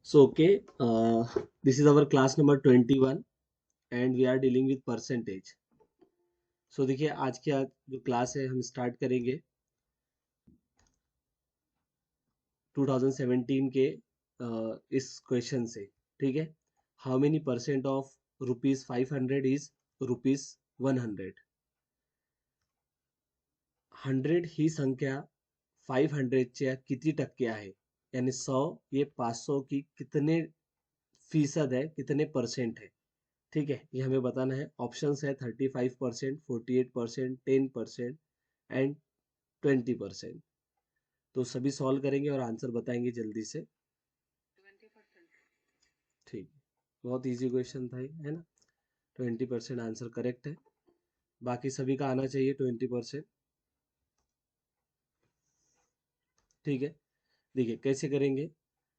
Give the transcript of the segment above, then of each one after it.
So, okay, this is our class number 21 and we are dealing with percentage. So, देखिए आज की जो class है हम स्टार्ट करेंगे 2017 के इस क्वेश्चन से। ठीक है, how many percent of ₹500 is ₹100। 100 ही संख्या 500 च्या किती टक्के आहे, यानी 100 ये 500 की कितने फीसद है, कितने परसेंट है। ठीक है, ये हमें बताना है। ऑप्शंस है 35%, 48%, 10% एंड 20%। तो सभी सॉल्व करेंगे और आंसर बताएंगे जल्दी से। ठीक, बहुत इजी क्वेश्चन था ये, है ना। 20% आंसर करेक्ट है। बाकी सभी का आना चाहिए 20%। ठीक है, देखिए कैसे करेंगे।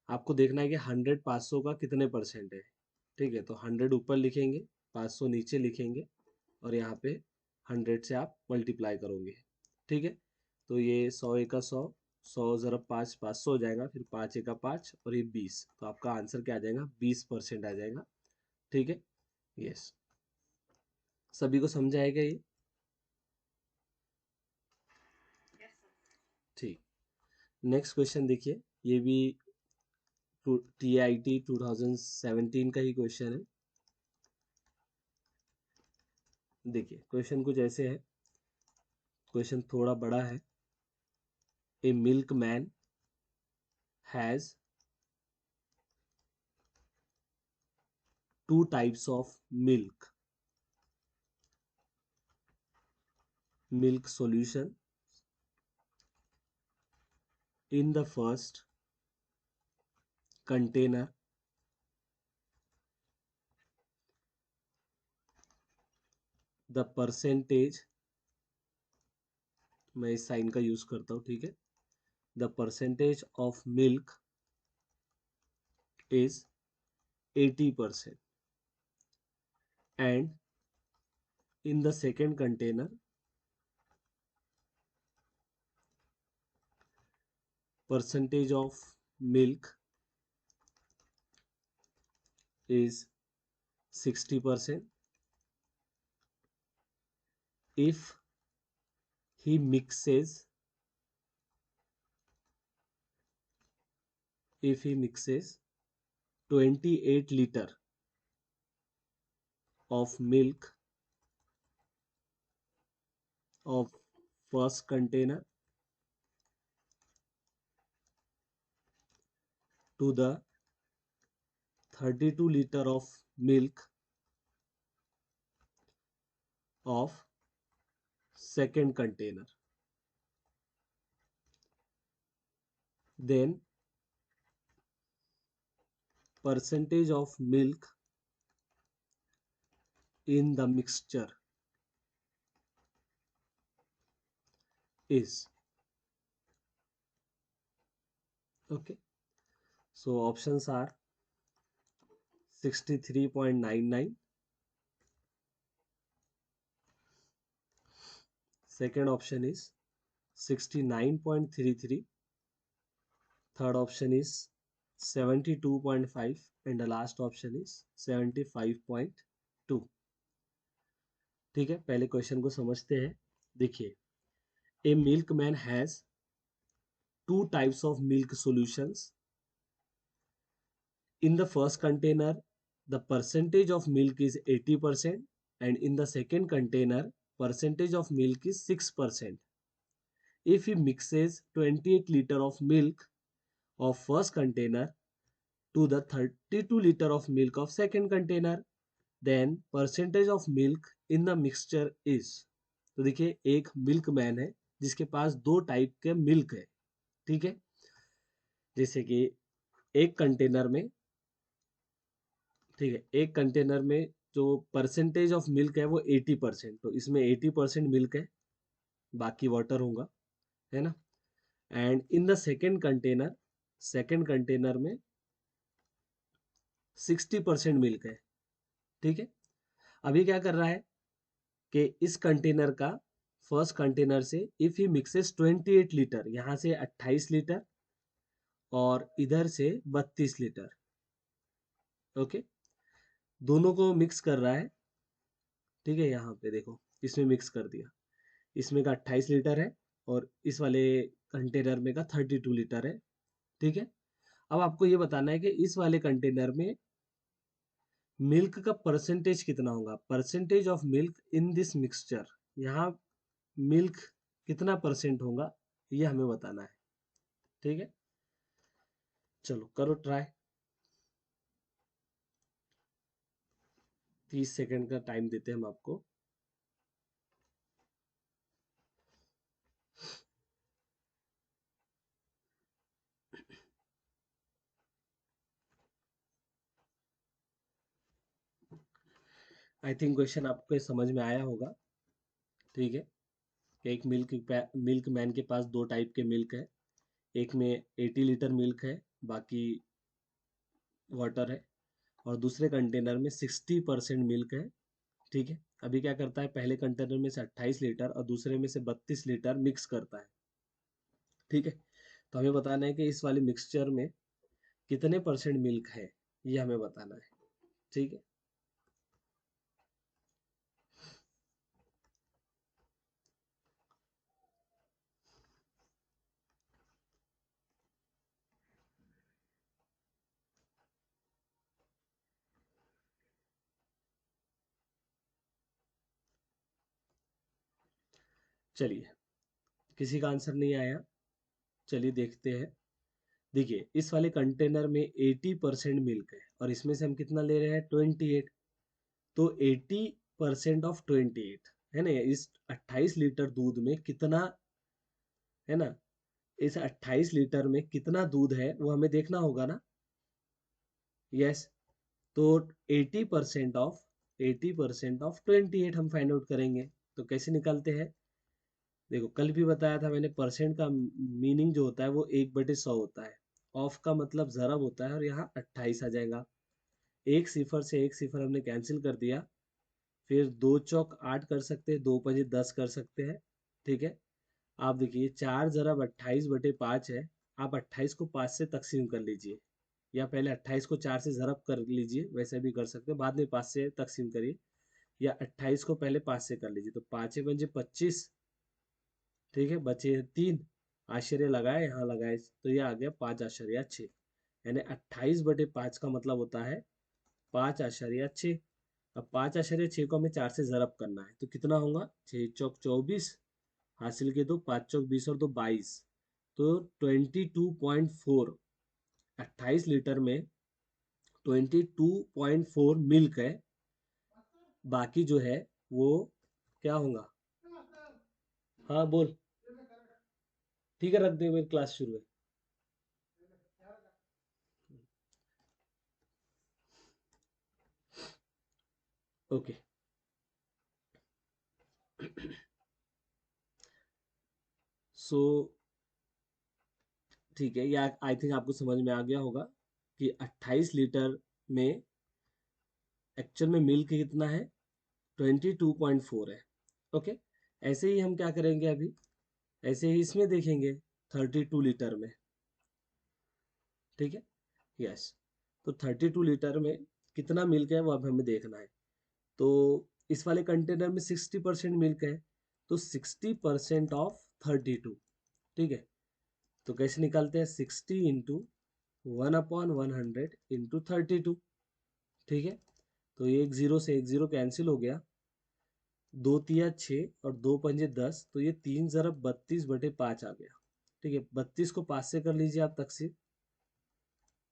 आपको देखना है कि 100 500 का कितने परसेंट है। ठीक है, तो 100 ऊपर लिखेंगे, 500 नीचे लिखेंगे और यहाँ पे 100 से आप मल्टीप्लाई करोगे। ठीक है, तो ये 100 एका 100, 100 ज़रब 5 500 हो जाएगा, फिर 5 एका 5 और ये 20, तो आपका आंसर क्या आ जाएगा, 20% आ जाएगा। ठीक है, यस, सभी को समझ आएगा ये। ठीक, नेक्स्ट क्वेश्चन देखिए, ये भी TIT 2017 का ही क्वेश्चन है। देखिए क्वेश्चन कुछ ऐसे है, क्वेश्चन थोड़ा बड़ा है। A milk man has 2 types of milk solution. In the first container, the percentage, मैं इस साइन का यूज करता हूँ। ठीक है, the percentage of milk is 80% and in the second container percentage of milk is 60%. If he mixes 28 liter of milk of first container to the 32 liter of milk of second container, then percentage of milk in the mixture is, okay, so options are 63.99, second option is 69.33, third option is 72.5 and the last option is 75.2। ठीक है, पहले question को समझते हैं। देखिए, a milk man has 2 types of milk solutions. In the first container, the percentage of milk is 80% and in the second container, percentage of milk is 6%. If he mixes 28 liter of milk of first container to the 32 liter of milk of second container, then percentage of milk in the mixture is। तो देखिए, एक milk man है जिसके पास 2 type के milk है। ठीक है, जैसे कि एक कंटेनर में, ठीक है, एक कंटेनर में जो परसेंटेज ऑफ मिल्क है वो 80%, तो इसमें 80% मिल्क है, बाकी वाटर होगा, है ना। And in the second container में 60% मिल्क है। ठीक है, अभी क्या कर रहा है कि इस कंटेनर का, फर्स्ट कंटेनर से इफ ही मिक्सेस 28 लीटर, यहाँ से 28 लीटर और इधर से 32 लीटर, ओके, दोनों को मिक्स कर रहा है। ठीक है, यहाँ पे देखो इसमें मिक्स कर दिया, इसमें का 28 लीटर है और इस वाले कंटेनर में का 32 लीटर है। ठीक है, अब आपको ये बताना है कि इस वाले कंटेनर में मिल्क का परसेंटेज कितना होगा, percentage of milk in this mixture. यहाँ मिल्क कितना परसेंट होगा ये हमें बताना है। ठीक है, चलो करो ट्राई। 30 सेकंड का टाइम देते हैं हम आपको। आई थिंक क्वेश्चन आपको समझ में आया होगा। ठीक है, कि एक मिल्क मैन के पास दो टाइप के मिल्क है, एक में 80 लीटर मिल्क है, बाकी वाटर है, और दूसरे कंटेनर में 60% मिल्क है। ठीक है, अभी क्या करता है, पहले कंटेनर में से 28 लीटर और दूसरे में से 32 लीटर मिक्स करता है। ठीक है, तो हमें बताना है कि इस वाले मिक्सचर में कितने परसेंट मिल्क है, ये हमें बताना है। ठीक है, चलिए, किसी का आंसर नहीं आया, चलिए देखते हैं। देखिए, इस वाले कंटेनर में 80% मिल्क है और इसमें से हम कितना ले रहे हैं, 28। तो 80% ऑफ 28 है ना, इस 28 लीटर दूध में कितना, है ना, इस 28 लीटर में कितना दूध है वो हमें देखना होगा ना। यस, तो 80% ऑफ 28 हम फाइंड आउट करेंगे। तो कैसे निकालते हैं, देखो कल भी बताया था मैंने, परसेंट का मीनिंग जो होता है वो 1/100 होता है। ऑफ का मतलब जरब होता है और यहाँ 28 आ जाएगा। एक सिफर से एक सिफर हमने कैंसिल कर दिया, फिर 2 चौक 8 कर सकते हैं, 2 5 10 कर सकते हैं। ठीक है, आप देखिए 4 × 28/5 है, आप 28 को 5 से तकसीम कर लीजिए, या पहले 28 को 4 से ज़रब कर लीजिए, वैसे भी कर सकते हैं, बाद में 5 से तकसीम करिए, या 28 को पहले 5 से कर लीजिए, तो 5×5 = 25। ठीक है, बचे 3, आश्चर्य लगाए, यहाँ लगाए, तो ये आ गया 5.6। यानी 28/5 का मतलब होता है 5.6। अब 5.6 को हमें 4 से ज़रब करना है, तो कितना होगा, 6 चौक 24, हासिल के दो, 5 चौक 20 और 2 22, तो 22.4, 28 लीटर में 22.4 मिल्क है। बाकी जो है वो क्या होगा, हाँ बोल, ठीक है रख दे, मेरी क्लास शुरू है। ओके, सो ठीक है, या आई थिंक आपको समझ में आ गया होगा कि 28 लीटर में एक्चुअल में मिल्क कितना है, 22.4 है। ओके, ऐसे ही हम क्या करेंगे अभी, ऐसे ही इसमें देखेंगे 32 लीटर में। ठीक है, यस, तो 32 लीटर में कितना मिल्क है वो अब हमें देखना है। तो इस वाले कंटेनर में 60% मिल्क है, तो 60% ऑफ 32। ठीक है, तो कैसे निकालते हैं, 60 × 1/100 × 32। ठीक है, तो ये एक जीरो से एक जीरो कैंसिल हो गया, 2 तिया 6 और 2 पंजे 10, तो ये 3 × 32/5 आ गया। ठीक है, 32 को 5 से कर लीजिए आप तकसीम,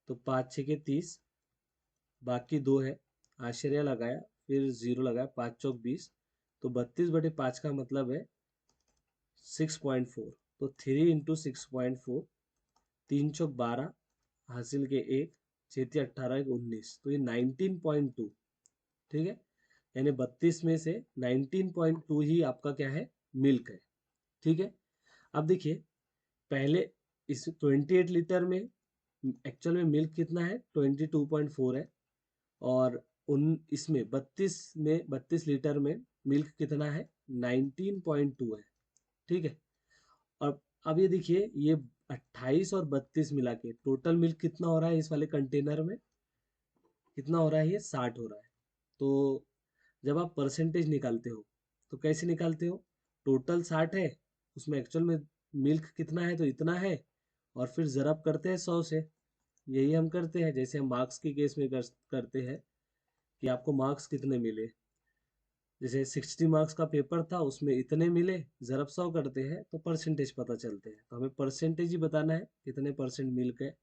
तो 5 6 के 30, बाकी 2 है, आश्चर्य लगाया, फिर जीरो लगाया, 5 चौक 20, तो 32/5 का मतलब है 6.4, तो 3 × 6.4, 3 चौक 12, हासिल के 1, 6 × 18 19, तो ये 19.2। ठीक है, यानी 32 में से 19.2 ही आपका क्या है, मिल्क है। ठीक है, अब देखिए, पहले इस 28 लीटर में एक्चुअल में मिल्क कितना है, 22.4 है, और उन इसमें 32 लीटर में मिल्क कितना है, 19.2 है। ठीक है, और अब ये देखिए, ये 28 और 32 मिला के टोटल मिल्क कितना हो रहा है इस वाले कंटेनर में, कितना हो रहा है, ये 60 हो रहा है। तो जब आप परसेंटेज निकालते हो तो कैसे निकालते हो, टोटल 60 है, उसमें एक्चुअल में मिल्क कितना है तो इतना है, और फिर ज़रब करते हैं 100 से। यही हम करते हैं, जैसे हम मार्क्स के केस में करते हैं कि आपको मार्क्स कितने मिले। जैसे 60 मार्क्स का पेपर था, उसमें इतने मिले, ज़रब 100 करते हैं तो परसेंटेज पता चलते हैं। तो हमें परसेंटेज ही बताना है कितने परसेंट मिल्क है।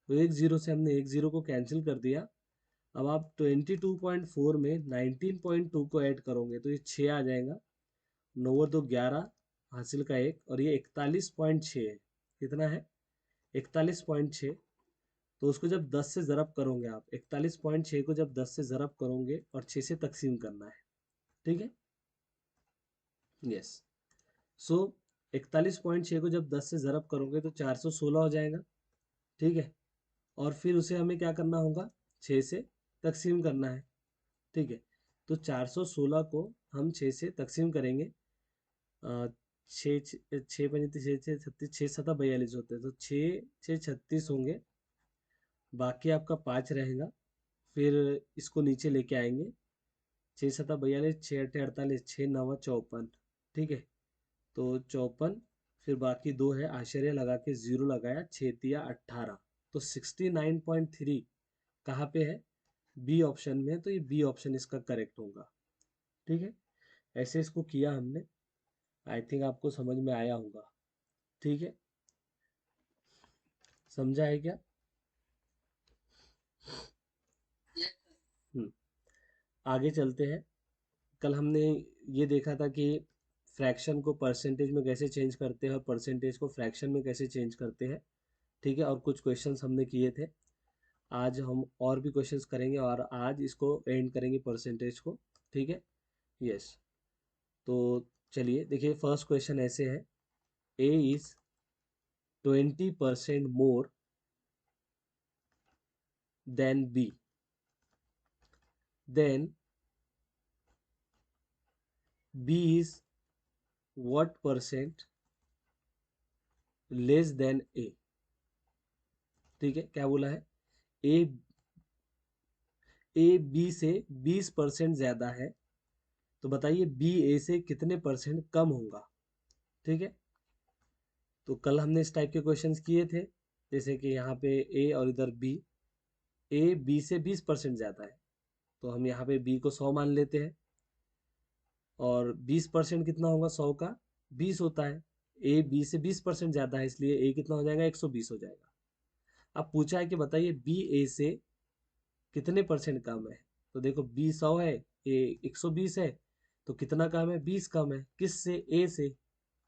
तो एक जीरो से हमने एक जीरो को कैंसिल कर दिया। अब आप 22.4 में 19.2 को ऐड करोगे तो ये 6 आ जाएगा। 9 और 2 11, हासिल का एक, और ये 41.6 है। कितना है, 41.6। तो उसको जब 10 से ज़रब करोगे आप, 41.6 को जब 10 से ज़रब करोगे और 6 से तकसीम करना है। ठीक है, यस। सो 41.6 को जब 10 से ज़रब करोगे तो 416 हो जाएगा। ठीक है, और फिर उसे हमें क्या करना होगा, 6 से तकसीम करना है। ठीक है, तो 416 को हम 6 से तकसीम करेंगे। छः छः पंजे छः छः छत्तीस, छः सत्ता 42 होते हैं, तो छः छः 36 होंगे। बाकी आपका 5 रहेगा। फिर इसको नीचे लेके आएंगे, 6 7 42, 6 8 48, 6 9 54। ठीक है, तो 54, फिर बाकी 2 है, आश्चर्य लगा के 0 लगाया, 6 3 18। तो 69.3 कहाँ पे है, बी ऑप्शन में। तो ये बी ऑप्शन इसका करेक्ट होगा। ठीक है, ऐसे इसको किया हमने। आई थिंक आपको समझ में आया होगा। ठीक है, समझा है क्या? हम्म, आगे चलते हैं। कल हमने ये देखा था कि फ्रैक्शन को परसेंटेज में कैसे चेंज करते हैं और परसेंटेज को फ्रैक्शन में कैसे चेंज करते हैं। ठीक है, और कुछ क्वेश्चंस हमने किए थे। आज हम और भी क्वेश्चंस करेंगे और आज इसको एंड करेंगे परसेंटेज को। ठीक है, यस। तो चलिए देखिए, फर्स्ट क्वेश्चन ऐसे है, A is 20% more than B, then B is what percent less than A. ठीक है, क्या बोला है, ए ए बी से 20% ज्यादा है, तो बताइए बी ए से कितने परसेंट कम होगा। ठीक है, तो कल हमने इस टाइप के क्वेश्चंस किए थे, जैसे कि यहाँ पे ए और इधर बी। ए बी से 20% ज्यादा है, तो हम यहाँ पे बी को 100 मान लेते हैं। और 20% कितना होगा, 100 का 20 होता है। ए बी से 20% ज्यादा है, इसलिए ए कितना हो जाएगा, 120 हो जाएगा। अब पूछा है कि बताइए बी ए से कितने परसेंट कम है। तो देखो बी 100 है, ए 120 है, तो कितना कम है, 20 कम है। किससे, ए से।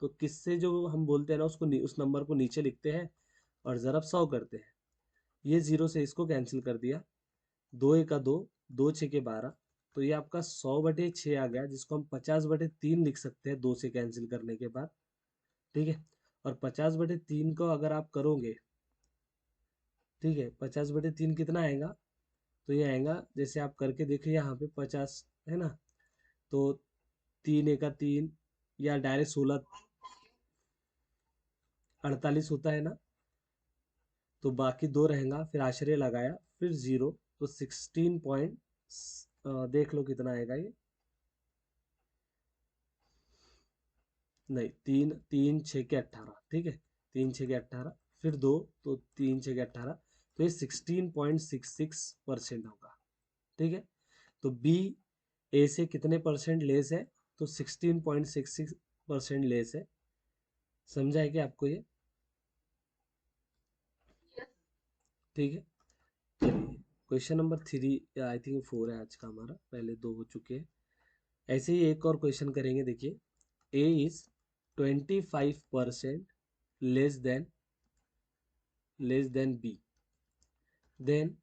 तो किससे जो हम बोलते हैं ना, उसको उस नंबर को नीचे लिखते हैं और ज़रब 100 करते हैं। ये जीरो से इसको कैंसिल कर दिया, 2 1 का 2, 2 6 के 12। तो ये आपका 100/6 आ गया, जिसको हम 50/3 लिख सकते हैं, 2 से कैंसिल करने के बाद। ठीक है, और 50/3 को अगर आप करोगे, ठीक है, 50/3 कितना आएगा, तो ये आएगा, जैसे आप करके देखिए यहाँ पे 50 है ना, तो 3 1 का 3, या डायरेक्ट 16 48 होता है ना। तो बाकी 2 रहेगा, फिर आश्चर्य लगाया, फिर 0, तो 16 पॉइंट, देख लो कितना आएगा ये। नहीं, 3 3 6 के 18। ठीक है, 3 6 के 18, फिर 2, तो 3 6 के 18, तो ये 16.66% होगा। ठीक है, तो बी ए से कितने परसेंट लेस है, तो 16.66% लेस है। समझा है कि आपको ये? ठीक है, चलिए क्वेश्चन नंबर 3, आई थिंक 4 है आज का हमारा, पहले 2 हो चुके हैं। ऐसे ही एक और क्वेश्चन करेंगे, देखिए, A is 25% less than B, then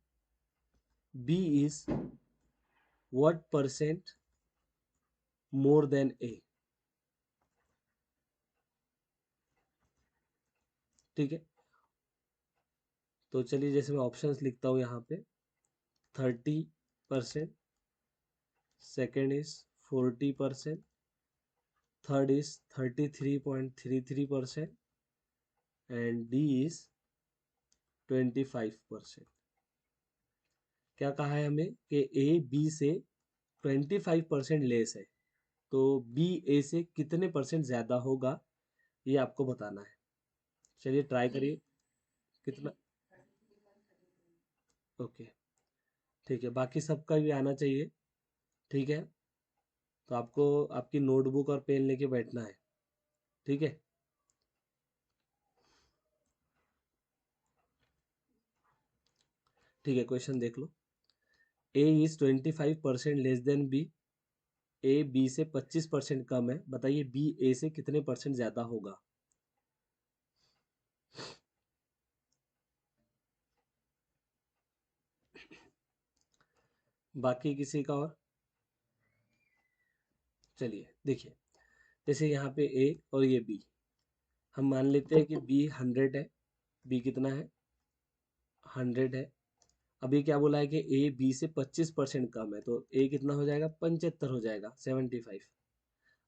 B is what percent more than A. ठीक है, तो चलिए जैसे मैं ऑप्शंस लिखता हूँ यहाँ पे, 30%, second is 40%, third is 33.33%, and D is 25%। क्या कहा है हमें कि ए बी से 25% लेस है, तो बी ए से कितने परसेंट ज़्यादा होगा ये आपको बताना है। चलिए ट्राई करिए। कितना? ओके, ठीक है, बाकी सबका भी आना चाहिए। ठीक है, तो आपको आपकी नोटबुक और पेन लेके बैठना है। ठीक है, ठीक है, क्वेश्चन देख लो। A is 25% less than B. A B से 25% कम है, बताइए बी ए से कितने परसेंट ज्यादा होगा। बाकी किसी का और? चलिए देखिए, जैसे यहाँ पे ए और ये बी, हम मान लेते हैं कि बी 100 है। बी कितना है? 100 है। अभी क्या बोला है कि ए बी से 25% कम है, तो ए कितना हो जाएगा? 75 हो जाएगा, 75।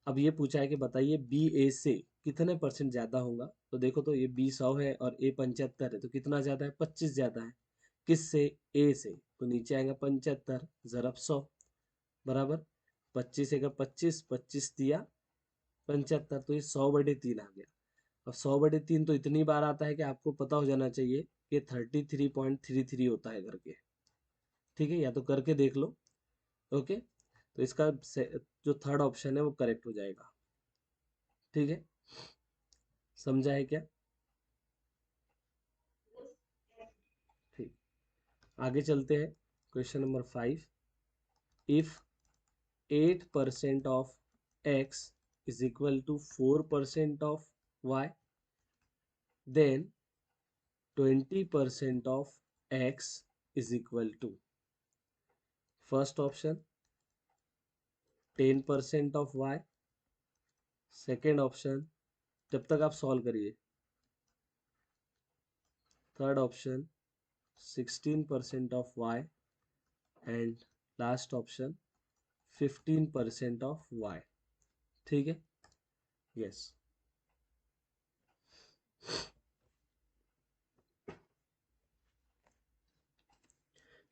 अब ये पूछा है कि बताइए बी ए से कितने परसेंट ज्यादा होगा। तो देखो, तो ये बी 100 है और ए 75 है, तो कितना ज्यादा है? 25 ज्यादा है। किससे? ए से। तो नीचे आएगा 75 ज़रब 100 बराबर 25 एक 25, 25 दिया 75, तो ये 100/3 आ गया। अब 100/3 तो इतनी बार आता है कि आपको पता हो जाना चाहिए कि 33.33 होता है करके। ठीक है, या तो करके देख लो। ओके, तो इसका जो थर्ड ऑप्शन है वो करेक्ट हो जाएगा। ठीक है, समझा है क्या? ठीक, आगे चलते हैं। Question number 5। If 8% of x is equal to 4% of y, then 20% of x is equal to, first option 10% of y, second option, जब तक आप सॉल्व करिए, third option 16% of y, and last option 15% of y। ठीक है, yes.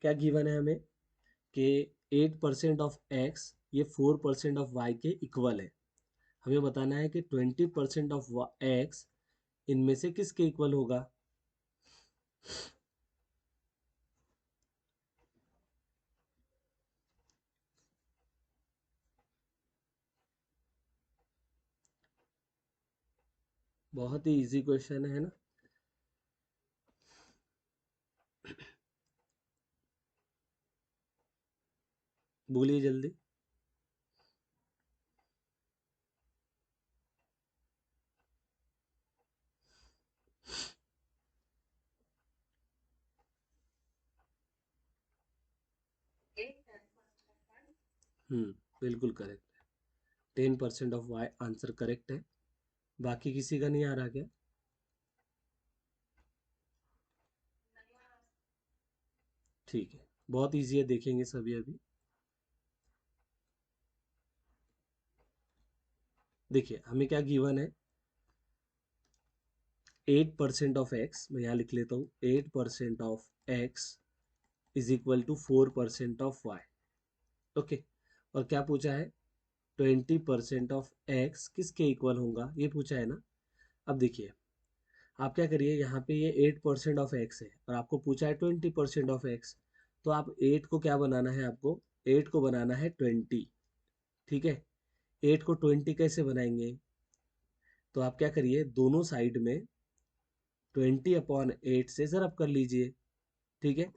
क्या given है हमें कि 8% ऑफ x ये 4% ऑफ y के इक्वल है। हमें बताना है कि 20% ऑफ x इनमें से किसके इक्वल होगा। बहुत ही इजी क्वेश्चन है ना। बोलिए जल्दी। बिल्कुल करेक्ट है। 10% ऑफ वाई आंसर करेक्ट है। बाकी किसी का नहीं आ रहा क्या? ठीक है, बहुत इजी है, देखेंगे सभी अभी। देखिए हमें क्या गिवन है, 8% ऑफ एक्स, मैं यहाँ लिख लेता हूँ, 8% of x is equal to 4% of y. Okay, और क्या पूछा है? 20% ऑफ एक्स किसके इक्वल होगा, ये पूछा है ना। अब देखिए, आप क्या करिए, यहाँ पे ये 8% ऑफ एक्स है और आपको पूछा है 20% ऑफ एक्स, तो आप 8 को क्या बनाना है आपको? 8 को बनाना है 20। ठीक है, 8 को 20 कैसे बनाएंगे? तो आप क्या करिए, दोनों साइड में 20/8 से ज़रब कर लीजिए। ठीक है,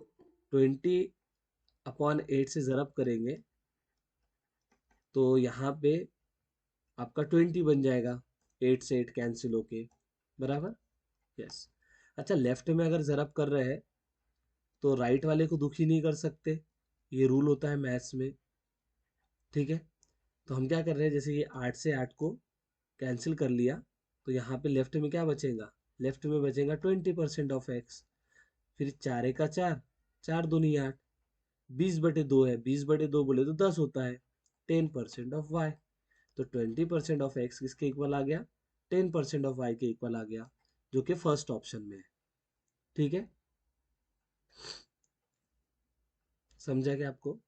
20/8 से ज़रब करेंगे तो यहाँ पे आपका 20 बन जाएगा, 8 से 8 कैंसिल होके, बराबर। यस। अच्छा, लेफ्ट में अगर ज़रब कर रहे हैं तो राइट वाले को दुखी नहीं कर सकते, ये रूल होता है मैथ्स में। ठीक है, तो हम क्या कर रहे हैं, जैसे ये 8 से 8 को कैंसिल कर लिया, तो यहाँ पे लेफ्ट में क्या बचेगा? लेफ्ट में बचेगा 20% ऑफ एक्स। फिर 4 का 4, 4 दूनी 8, 20/2 है, 20/2 बोले तो 10 होता है, 10% ऑफ वाई। तो 20% ऑफ एक्स किसके इक्वल आ गया? 10% ऑफ वाई के इक्वल आ गया, जो कि फर्स्ट ऑप्शन में है। ठीक है, समझा क्या आपको?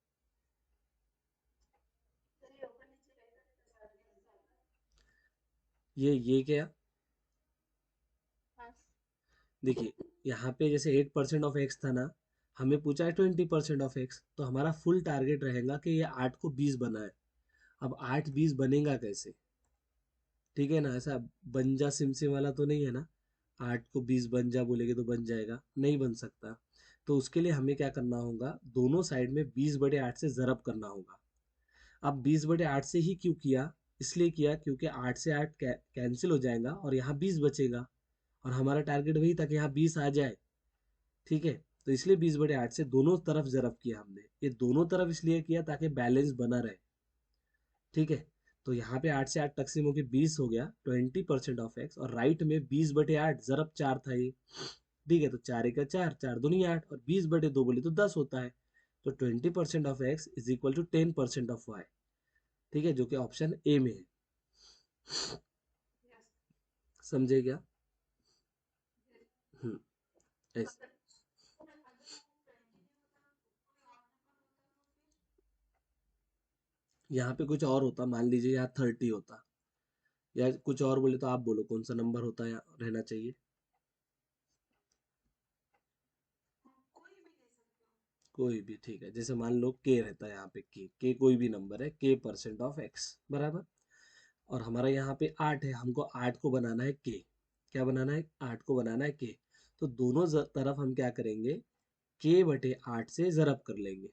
ये क्या, देखिए यहाँ पे जैसे 8% ऑफ एक्स था ना, हमें पूछा है 20% ऑफ एक्स, तो हमारा फुल टारगेट रहेगा कि ये 8 को 20 बनाए। अब 8 20 बनेगा कैसे? ठीक है ना, ऐसा बन जा सिम सिम वाला तो नहीं है ना, 8 को 20 बन जा बोलेगे तो बन जाएगा, नहीं बन सकता। तो उसके लिए हमें क्या करना होगा, दोनों साइड में 20/8 से ज़रब करना होगा। अब 20/8 से ही क्यों किया, इसलिए किया क्योंकि 8 से 8 कैंसिल हो जाएगा और यहाँ 20 बचेगा, और हमारा टारगेट वही था कि यहाँ 20 आ जाए। ठीक है, तो इसलिए 20/8 से दोनों तरफ ज़रब किया हमने, ये दोनों तरफ इसलिए किया ताकि बैलेंस बना रहे। ठीक है, तो यहाँ पे 8 से 8 तकसीम होके 20 हो गया, 20% ऑफ एक्स, और राइट में 20/8 ज़रब 4 था ये। ठीक है, तो 4 का 4, 4 दूनी 8, और 20/2 बोले तो 10 होता है। तो 20% of x is equal to 10% of y. ठीक है, जो कि ऑप्शन ए में है। समझे क्या? हम्म, ऐसे यहाँ पे कुछ और होता, मान लीजिए यहाँ 30 होता, या कुछ और बोले तो आप बोलो कौन सा नंबर होता है यहाँ रहना चाहिए। कोई भी, ठीक है, जैसे मान लो के रहता है यहाँ पे, के कोई भी नंबर है, k% ऑफ एक्स बराबर। और हमारा यहाँ पे 8 है, हमको 8 को बनाना है के, क्या बनाना है, 8 को बनाना है के। तो दोनों तरफ हम क्या करेंगे, k/8 से ज़रब कर लेंगे।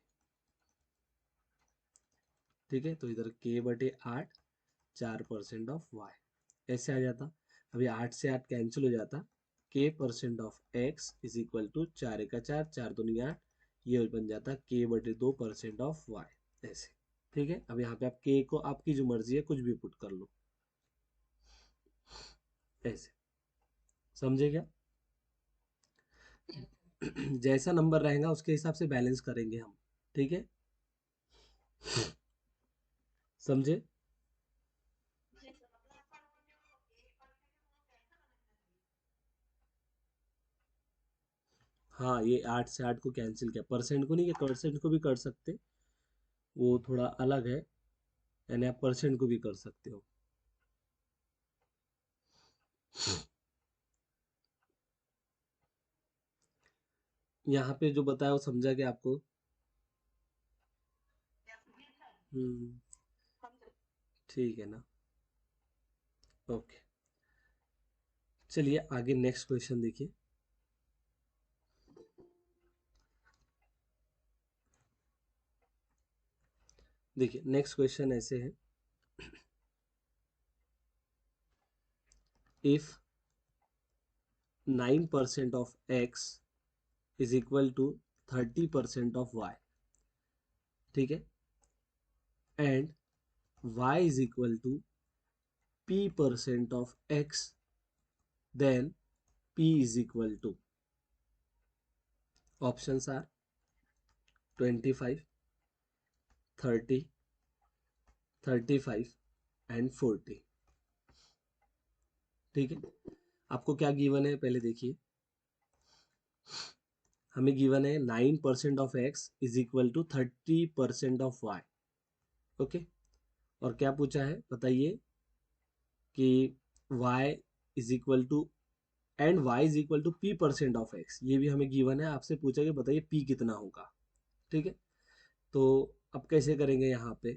ठीक है, तो इधर k/8, 4% ऑफ वाई, ऐसे आ जाता। अभी 8 से 8 कैंसिल हो जाता, k% of x is equal to 4 का 4, 4 दूनी 8, ये बन जाता k/2% ऑफ वाई, ऐसे। ठीक है, अब यहाँ पे आप के को आपकी जो मर्जी है कुछ भी पुट कर लो, ऐसे। समझे क्या? जैसा नंबर रहेगा उसके हिसाब से बैलेंस करेंगे हम। ठीक है, समझे? हाँ, ये 8 से 8 को कैंसिल किया, परसेंट को नहीं, कि परसेंट को भी कर सकते, वो थोड़ा अलग है, यानी आप परसेंट को भी कर सकते हो। यहाँ पे जो बताया वो समझा क्या आपको? हम्म, ठीक है ना, ओके। चलिए आगे नेक्स्ट क्वेश्चन देखिए। देखिए नेक्स्ट क्वेश्चन ऐसे है, if 9% of x is equal to 30% of y, ठीक है, and y is equal to p% of x, then p is equal to, options are 25, 30, 35 and 40। ठीक है, आपको क्या गिवन है पहले देखिए, हमें गिवन है 9% of x is equal to 30% of y. Okay, और क्या पूछा है बताइए, कि y is equal to, and y is equal to p% of x, ये भी हमें गिवन है, आपसे पूछा कि बताइए p कितना होगा। ठीक है, तो अब कैसे करेंगे यहाँ पे,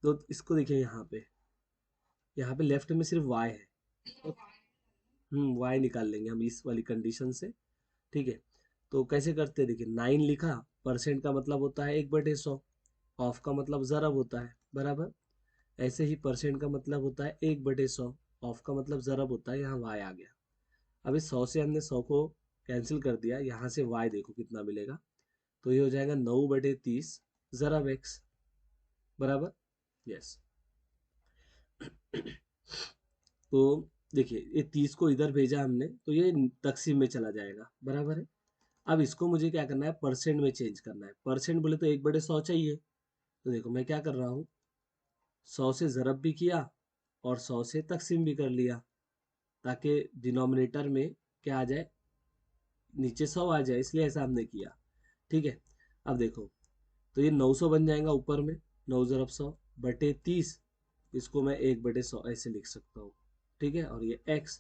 तो इसको देखिए, यहाँ पे लेफ्ट में सिर्फ y है, तो y निकाल लेंगे हम इस वाली कंडीशन से। ठीक है, तो कैसे करते हैं, देखिए 9 लिखा, परसेंट का मतलब होता है 1/100, ऑफ का मतलब ज़रब होता है बराबर, ऐसे ही परसेंट का मतलब होता है 1/100, ऑफ का मतलब ज़रब होता है, यहाँ y आ गया। अब इस 100 से हमने 100 को कैंसिल कर दिया, यहाँ से y देखो कितना मिलेगा, तो ये हो जाएगा 9/30 ज़रब x बराबर, यस। तो देखिए ये 30 को इधर भेजा हमने, तो ये तकसीम में चला जाएगा बराबर है। अब इसको मुझे क्या करना है, परसेंट में चेंज करना है, परसेंट बोले तो 1/100 चाहिए। तो देखो मैं क्या कर रहा हूँ, 100 से ज़रब भी किया और 100 से तकसीम भी कर लिया, ताकि डिनोमिनेटर में क्या आ जाए, नीचे 100 आ जाए, इसलिए ऐसा हमने किया। ठीक है, अब देखो, तो ये 900 बन जाएगा ऊपर में, 9 × 100 बटे 30, इसको मैं 1/100 ऐसे लिख सकता हूँ। ठीक है, और ये x,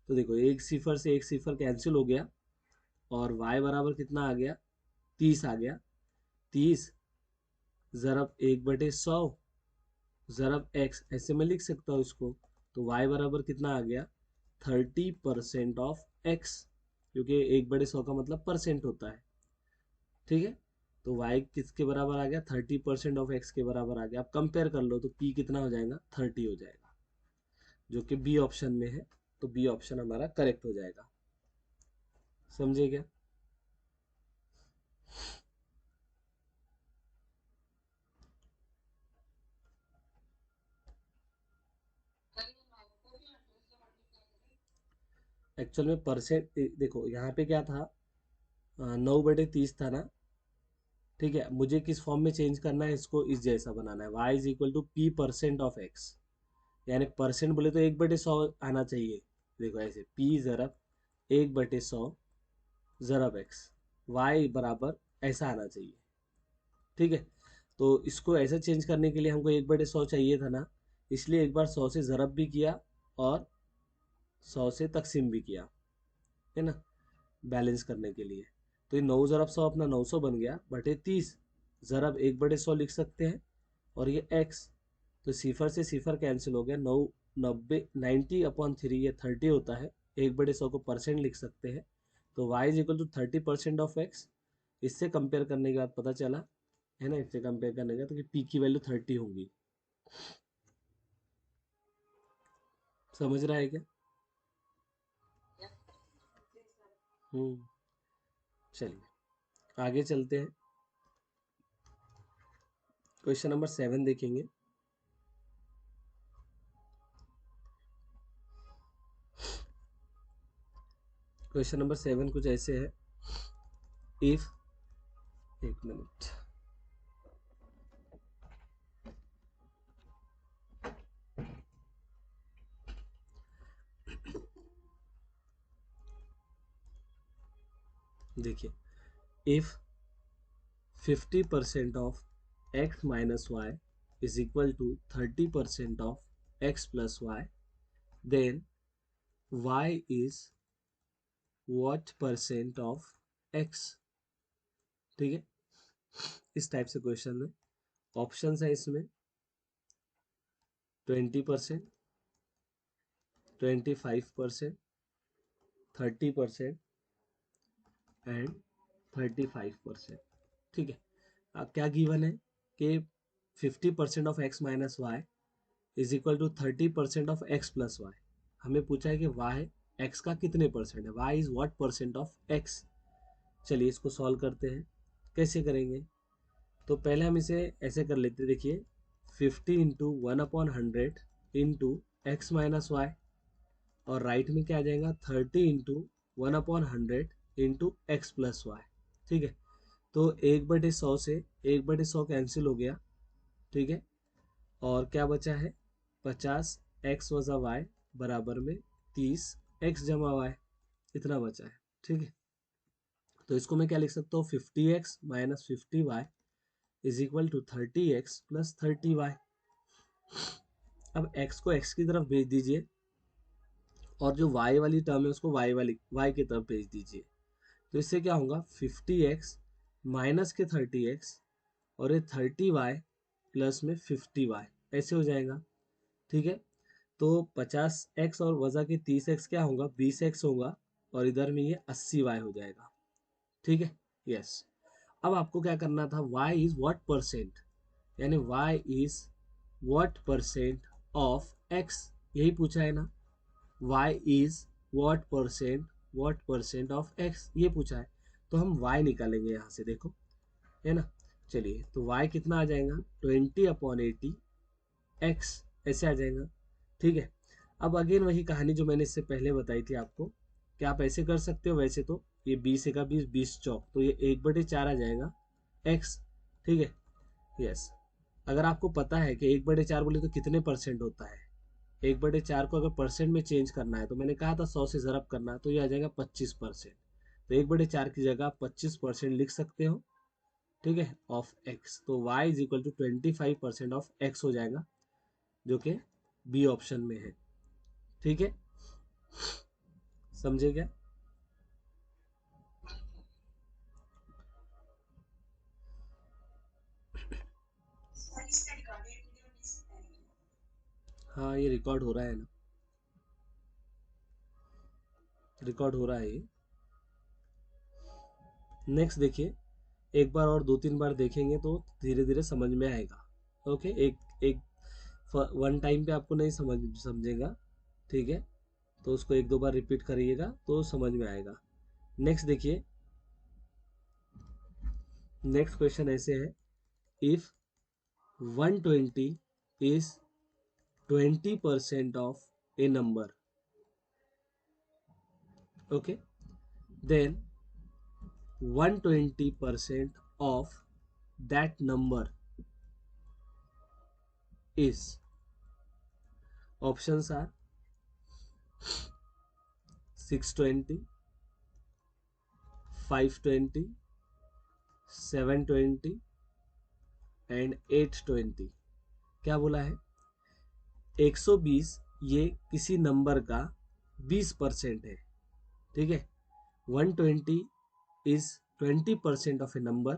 तो देखो एक सिफर से एक सिफर कैंसिल हो गया, और y बराबर कितना आ गया, 30 आ गया। 30 ज़रब 1/100 ज़रब x, ऐसे मैं लिख सकता हूँ इसको। तो y बराबर कितना आ गया, 30% ऑफ x, क्योंकि 1/100 का मतलब परसेंट होता है। ठीक है, तो y किसके बराबर आ गया, 30% ऑफ x के बराबर आ गया। आप कंपेयर कर लो तो p कितना हो जाएगा, 30 हो जाएगा, जो कि बी ऑप्शन में है। तो बी ऑप्शन हमारा करेक्ट हो जाएगा। समझे क्या? एक्चुअल में परसेंट देखो यहाँ पे क्या था, 9/30 था ना। ठीक है, मुझे किस फॉर्म में चेंज करना है, इसको इस जैसा बनाना है, y is equal to p percent of x, यानी परसेंट बोले तो 1/100 आना चाहिए। देखो ऐसे p ज़रब 1/100 ज़रब x, y बराबर ऐसा आना चाहिए। ठीक है, तो इसको ऐसा चेंज करने के लिए हमको 1/100 चाहिए था ना, इसलिए एक बार 100 से ज़रब भी किया और 100 से तकसीम भी किया, है ना, बैलेंस करने के लिए। तो ये 9 × 100 अपना 900 बन गया, बटे 30 ज़रब 1/100 लिख सकते हैं, और ये x, तो सिफर से सिफर कैंसिल हो गया, 90/3 ये 30 होता है, 1/100 को परसेंट लिख सकते हैं। तो y is equal to 30% of x। इससे कंपेयर करने के बाद पता चला, है ना, इससे कंपेयर करने के बाद तो कि p की वैल्यू 30 होगी। समझ रहा है क्या? हम्म, चलिए आगे चलते हैं। क्वेश्चन नंबर 7 देखेंगे। क्वेश्चन नंबर 7 कुछ ऐसे है, इफ, एक मिनट, देखिए, if 50% of x minus y is equal to 30% of x plus y, then y is what percent of x। ठीक है, इस टाइप से क्वेश्चन में ऑप्शन है इसमें 20%, 25%, 30% एंड 35%। ठीक है, अब क्या गिवन है कि 50% of x minus y is equal to 30% of x plus y. हमें पूछा है कि y x का कितने परसेंट है, y is what percent of x। चलिए इसको सॉल्व करते हैं। कैसे करेंगे, तो पहले हम इसे ऐसे कर लेते हैं। देखिए 50 into 1/100 into x minus y, और राइट में क्या आ जाएगा, 30 into 1/100 into x plus y. ठीक है, तो 1/100 से 1/100 कैंसिल हो गया। ठीक है, और क्या बचा है, 50 एक्स वजा वाई बराबर में 30 एक्स जमा वाई, इतना बचा है। ठीक है, तो इसको मैं क्या लिख सकता हूँ, 50x minus 50y is equal to 30x plus 30y। अब x को x की तरफ भेज दीजिए, और जो y वाली टर्म है उसको y की तरफ भेज दीजिए। तो इससे क्या होगा, 50x माइनस के 30x, और ये 30y प्लस में 50y, ऐसे हो जाएगा। ठीक है, तो 50x और वजह के 30x क्या होगा, 20x होगा, और इधर में ये 80y हो जाएगा। ठीक है, यस। अब आपको क्या करना था, y इज व्हाट परसेंट, यानी y is what percent of x, यही पूछा है ना। y is what percent of x, ये पूछा है। तो हम y निकालेंगे यहाँ से, देखो, है ना। चलिए, तो y कितना आ जाएगा, 20/80 x, ऐसे आ जाएगा। ठीक है, अब अगेन वही कहानी जो मैंने इससे पहले बताई थी आपको, कि आप ऐसे कर सकते हो। वैसे तो ये 20 का 20, 20 चौक, तो ये 1/4 आ जाएगा x। ठीक है, यस। अगर आपको पता है कि 1/4 बोले तो कितने परसेंट होता है, 1/4 को अगर परसेंट में चेंज करना है, तो मैंने कहा था 100 से ज़रब करना है, तो ये आ जाएगा 25%। तो 1/4 की जगह आप 25% लिख सकते हो। ठीक है, ऑफ एक्स। तो y is equal to 25% of x हो जाएगा, जो कि बी ऑप्शन में है। ठीक है, समझे क्या? हाँ, ये रिकॉर्ड हो रहा है ना, रिकॉर्ड हो रहा है ये। नेक्स्ट देखिए, एक बार और दो तीन बार देखेंगे तो धीरे धीरे समझ में आएगा। ओके, एक एक वन टाइम पे आपको नहीं समझेगा, ठीक है, तो उसको एक दो बार रिपीट करिएगा तो समझ में आएगा। नेक्स्ट देखिए, नेक्स्ट क्वेश्चन ऐसे है, if 120 is 20% of a number, okay, then 120% of that number is, options are 620, 520, 720 and 820। क्या बोला है? 120 ये किसी नंबर का 20% है, ठीक है। 120 is 20% of a number,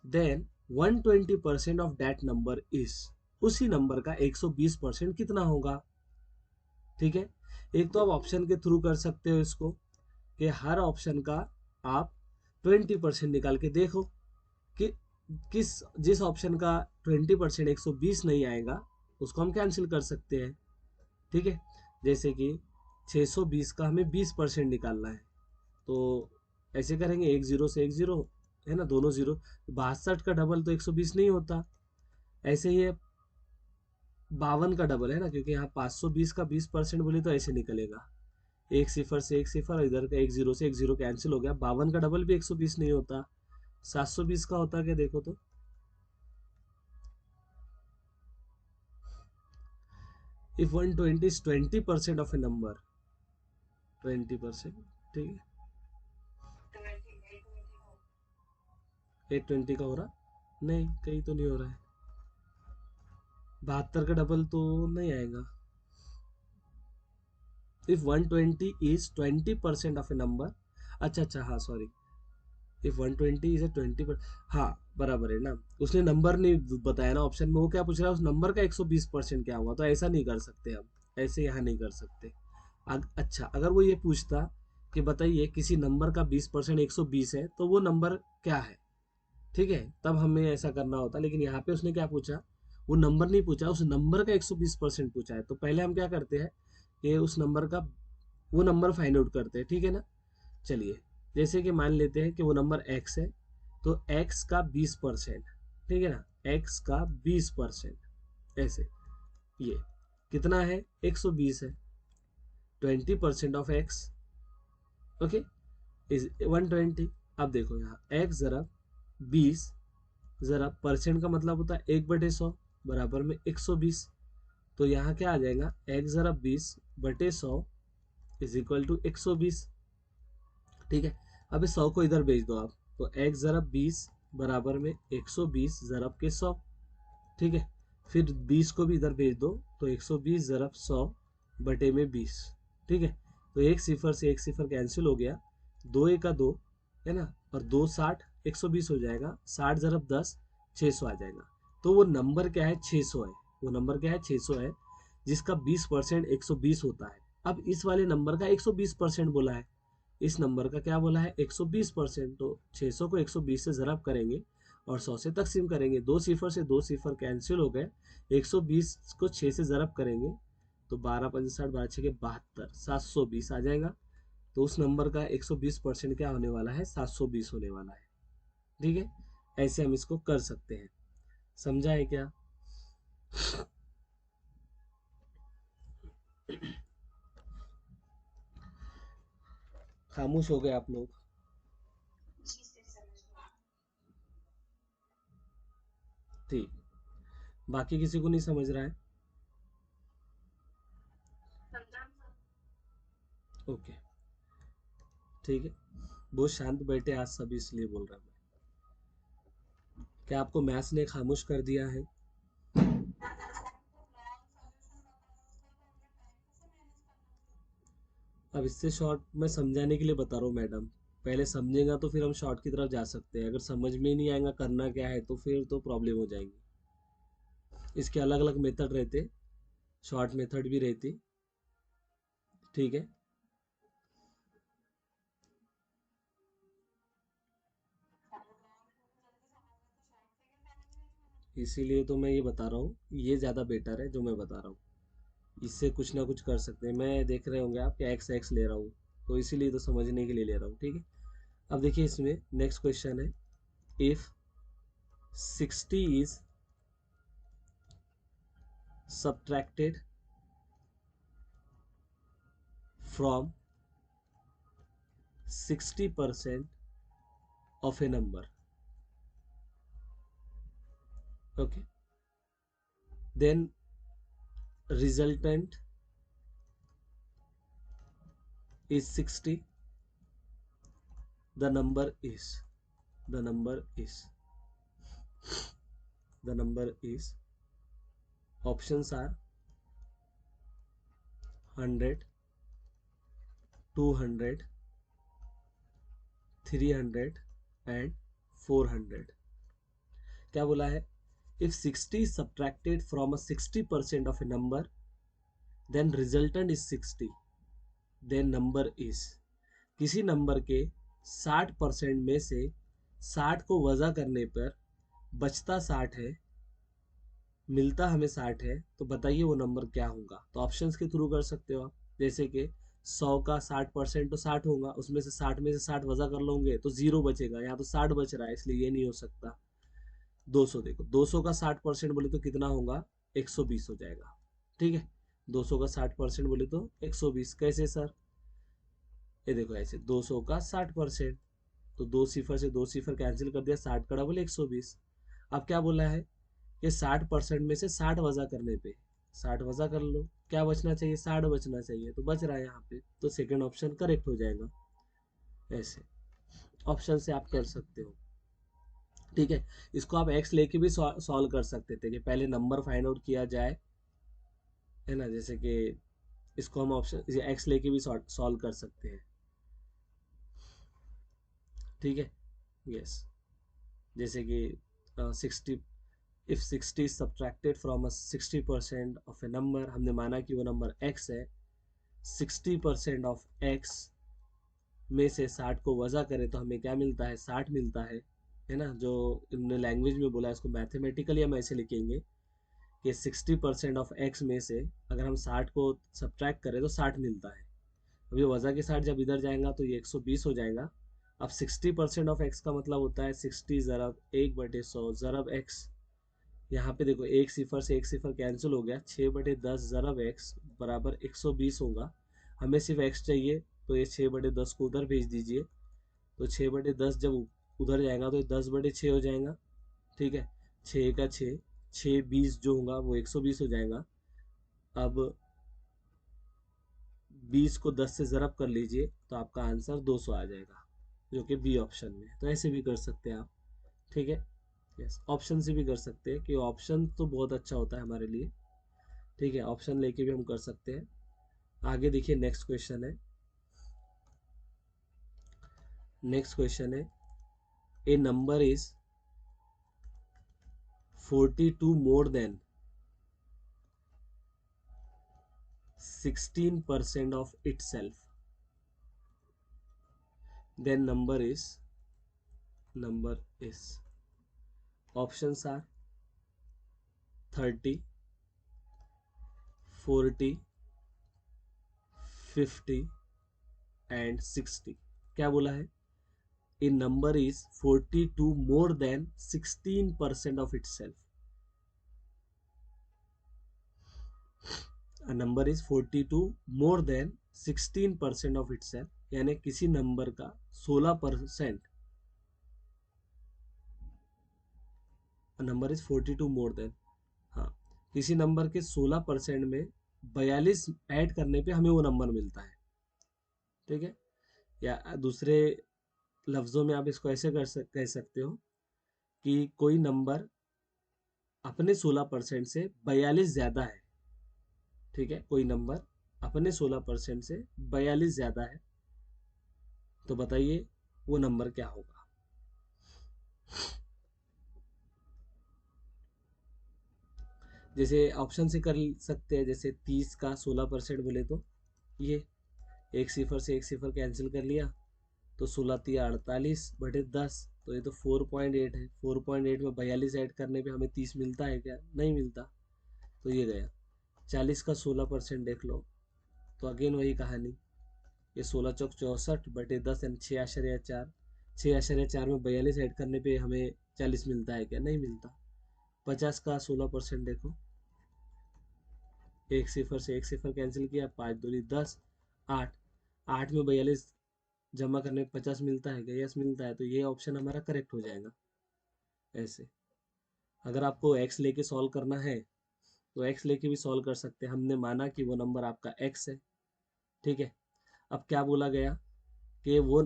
then 120% of that number is, उसी नंबर का 120% कितना होगा? ठीक है, एक तो आप ऑप्शन के थ्रू कर सकते हो इसको, कि हर ऑप्शन का आप 20% निकाल के देखो कि किस जिस ऑप्शन का 20% 120 नहीं आएगा उसको हम कैंसिल कर सकते हैं। ठीक है, जैसे कि 620 का हमें 20% निकालना है, तो ऐसे करेंगे, एक जीरो से एक जीरो है ना, दोनों जीरो, 62 का डबल तो 120 नहीं होता। ऐसे ही 52 का डबल है ना, क्योंकि यहाँ 520 का 20% बोले तो ऐसे निकलेगा, एक सिफर से एक सिफर, इधर का एक जीरो से एक जीरो कैंसिल हो गया। 52 का डबल भी 120 नहीं होता, 720 का होता क्या देखो तो। If 120 is 20% of a number, 20%, ठीक है, 820 का हो रहा नहीं, कहीं तो नहीं हो रहा है। 72 का डबल तो नहीं आएगा। If 120 is 20% of a number, अच्छा अच्छा, हाँ सॉरी, इफ 120 इज ए 20, हाँ बराबर है ना, उसने नंबर नहीं बताया ना ऑप्शन में, वो क्या पूछ रहा है, उस नंबर का 120% क्या हुआ, तो ऐसा नहीं कर सकते हम, ऐसे यहाँ नहीं कर सकते। अच्छा, अगर वो ये पूछता कि बताइए किसी नंबर का 20% 120 है तो वो नंबर क्या है, ठीक है, तब हमें ऐसा करना होता, लेकिन यहाँ पे उसने क्या पूछा, वो नंबर नहीं पूछा, उस नंबर का 120% पूछा है, तो पहले हम क्या करते हैं कि उस नंबर का वो नंबर फाइंड आउट करते हैं, ठीक है ना। चलिए, जैसे कि मान लेते हैं कि वो नंबर x है, तो x का 20%, ठीक है ना, x का 20%, ऐसे, ये कितना है, 120 है, 20% ऑफ x, ओके, इज 120। अब देखो यहाँ x जरा 20, जरा परसेंट का मतलब होता है 1/100 बराबर में 120, तो यहाँ क्या आ जाएगा, x जरा 20/100 इज इक्वल टू 120, ठीक है। अब इस 100 को इधर भेज दो आप, तो x ज़रब 20 बराबर में 120 ज़रब के 100, ठीक है। फिर 20 को भी इधर भेज दो, तो 120 ज़रब 100 बटे में 20, ठीक है। तो एक सिफर से एक सिफर कैंसिल हो गया, दो एक का दो, है ना, और दो 60, 120 हो जाएगा, 60 ज़रब 10, 600 आ जाएगा। तो वो नंबर क्या है, 600 है, वो नंबर क्या है, 600 है, जिसका 20% 120 होता है। अब इस वाले नंबर का 120% बोला है, इस नंबर का क्या बोला है, 120%, तो 600 को 120 से ज़रब करेंगे और 100 से तकसीम करेंगे, दो सिफर से दो सिफर कैंसिल हो गए, 120 को 6 से ज़रब करेंगे, तो 12 पंजे 60, 12 छः के 72, 720 आ जाएगा। तो उस नंबर का 120% क्या होने वाला है, 720 होने वाला है, ठीक है। ऐसे हम इसको कर सकते हैं, समझा है क्या? खामोश हो गए आप लोग? ठीक, बाकी किसी को नहीं समझ रहा है? ओके, ठीक है, बहुत शांत बैठे आज सभी, इसलिए बोल रहा हूँ। क्या आपको मैथ्स ने खामोश कर दिया है? अब इससे शॉर्ट मैं समझाने के लिए बता रहा हूँ मैडम। पहले समझेगा तो फिर हम शॉर्ट की तरफ जा सकते हैं, अगर समझ में ही नहीं आएगा करना क्या है तो फिर तो प्रॉब्लम हो जाएगी। इसके अलग अलग मेथड रहते, शॉर्ट मेथड भी रहती। ठीक है, इसीलिए तो मैं ये बता रहा हूँ, ये ज़्यादा बेटर है जो मैं बता रहा हूँ। इससे कुछ ना कुछ कर सकते हैं। मैं देख रहे होंगे आप क्या एक्स एक्स ले रहा हूँ, तो इसीलिए तो समझने के लिए ले रहा हूँ। ठीक है, अब देखिए इसमें नेक्स्ट क्वेश्चन है, if 60 is subtracted from 60% of a number, okay, then resultant is 60, the number is the number is the number is options are 100, 200, 300 and 400। क्या बोला है? if 60 is subtracted from a 60% of a number, then resultant is 60, then number is, किसी number के 60% में से 60 को वजा करने पर बचता 60 है, मिलता हमें 60 है, तो बताइए वो नंबर क्या होगा। तो ऑप्शंस के थ्रू कर सकते हो आप, जैसे कि 100 का 60% तो 60 होगा, उसमें से 60 में से 60 वजा कर लोगे तो जीरो बचेगा, यहाँ तो 60 बच रहा है इसलिए ये नहीं हो सकता। 200 देखो, 200 का 60% बोले तो कितना होगा? 120 हो जाएगा। ठीक है, 200 का 60% बोले तो 120। कैसे सर? ये देखो ऐसे, 200 का 60%, तो दो सिफर से दो सिफर कैंसिल कर दिया, 60 का डबल 120। अब क्या बोला है कि 60% में से 60 वजह करने पे, 60 वजह कर लो, क्या बचना चाहिए? 60 बचना चाहिए, तो बच रहा है यहाँ पे, तो सेकंड ऑप्शन करेक्ट हो जाएगा। ऐसे ऑप्शन से आप कर सकते हो। ठीक है, इसको आप एक्स लेके भी सॉल्व कर सकते थे कि पहले नंबर फाइंड आउट किया जाए, है ना, जैसे कि इसको हम ऑप्शन एक्स लेके भी सॉल्व कर सकते हैं। ठीक है, यस, जैसे कि 60, if 60 is subtracted from a 60% of a number, हमने माना कि वो नंबर x है, 60% ऑफ x में से 60 को वजह करें तो हमें क्या मिलता है? 60 मिलता है ना। जो इन्होंने लैंग्वेज में बोला है इसको मैथमेटिकली हम ऐसे लिखेंगे कि 60% ऑफ x में से अगर हम 60 को सब्ट्रैक्ट करें तो 60 मिलता है। अब ये वजह के साथ जब इधर जाएगा तो ये 120 हो जाएगा। अब 60% ऑफ x का मतलब होता है 60 ज़रब 1/100 ज़रब x। यहाँ पे देखो एक सिफर से एक सिफर कैंसिल हो गया, 6/10 ज़रब x बराबर 120 होगा। हमें सिर्फ x चाहिए, तो ये 6/10 को उधर भेज दीजिए, तो 6/10 जब उधर जाएगा तो ये 10/6 हो जाएगा। ठीक है, 6 का 6, 6 20 जो होगा वो 120 हो जाएगा। अब 20 को 10 से ज़रब कर लीजिए तो आपका आंसर 200 आ जाएगा, जो कि बी ऑप्शन में है। तो ऐसे भी कर सकते हैं आप। ठीक है, यस, ऑप्शन से भी कर सकते हैं कि ऑप्शन तो बहुत अच्छा होता है हमारे लिए। ठीक है, ऑप्शन लेके भी हम कर सकते हैं। आगे देखिए, नेक्स्ट क्वेश्चन है, नेक्स्ट क्वेश्चन है, a number is 42 more than 16% of itself, then number is options are 30, 40, 50 and 60। क्या बोला है? A number is 42 more than 16% of itself. A number is 42 more than 16% of itself, यानी किसी number का 16%, number is 42 more then, हाँ, किसी number के 16% में 42 ऐड करने पे हमें वो नंबर मिलता है। ठीक है, या दूसरे लफ्जों में आप इसको ऐसे कह सकते हो कि कोई नंबर अपने 16% से 42 ज्यादा है। ठीक है, कोई नंबर अपने 16% से 42 ज्यादा है, तो बताइए वो नंबर क्या होगा। जैसे ऑप्शन से कर सकते हैं, जैसे 30 का 16% बोले तो ये एक सिफर से एक सिफर कैंसिल कर लिया, तो 16×3 = 48/10, तो ये तो 4.8 है। 4.8 में 42 ऐड करने पे हमें 30 मिलता है क्या? नहीं मिलता, तो ये गया। 40 का 16% देख लो, तो अगेन वही कहानी, ये 16×4 = 64/10 यानी 6.4। 6.4 में 42 ऐड करने पे हमें 40 मिलता है क्या? नहीं मिलता। 50 का 16% देखो, एक सिफर से एक सिफर कैंसिल किया, 5×2 = 10, 8। 8 में 42 जमा करने पे 50 मिलता है क्या? यस मिलता है, तो ये ऑप्शन हमारा करेक्ट हो जाएगा। ऐसे अगर आपको एक्स लेके सॉल्व करना है तो एक्स लेके भी सॉल्व कर सकते हैं। हमने माना कि वो नंबर आपका एक्स है। ठीक है, अब क्या बोला गया कि वो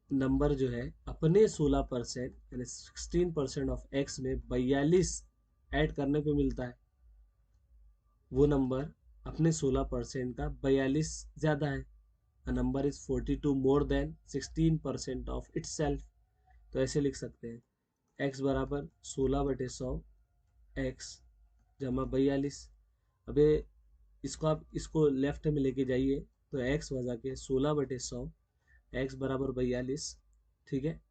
नंबर जो है अपने 16% यानी 16% ऑफ एक्स में 42 ऐड करने पे मिलता है। वो नंबर अपने 16% का 42 ज्यादा है। A number is 42 more than 16% of itself। तो ऐसे लिख सकते हैं, x बराबर 16/100 x जमा 42। अबे इसको आप इसको लेफ्ट में लेके जाइए, तो x वजा के 16/100 x बराबर 42। ठीक है,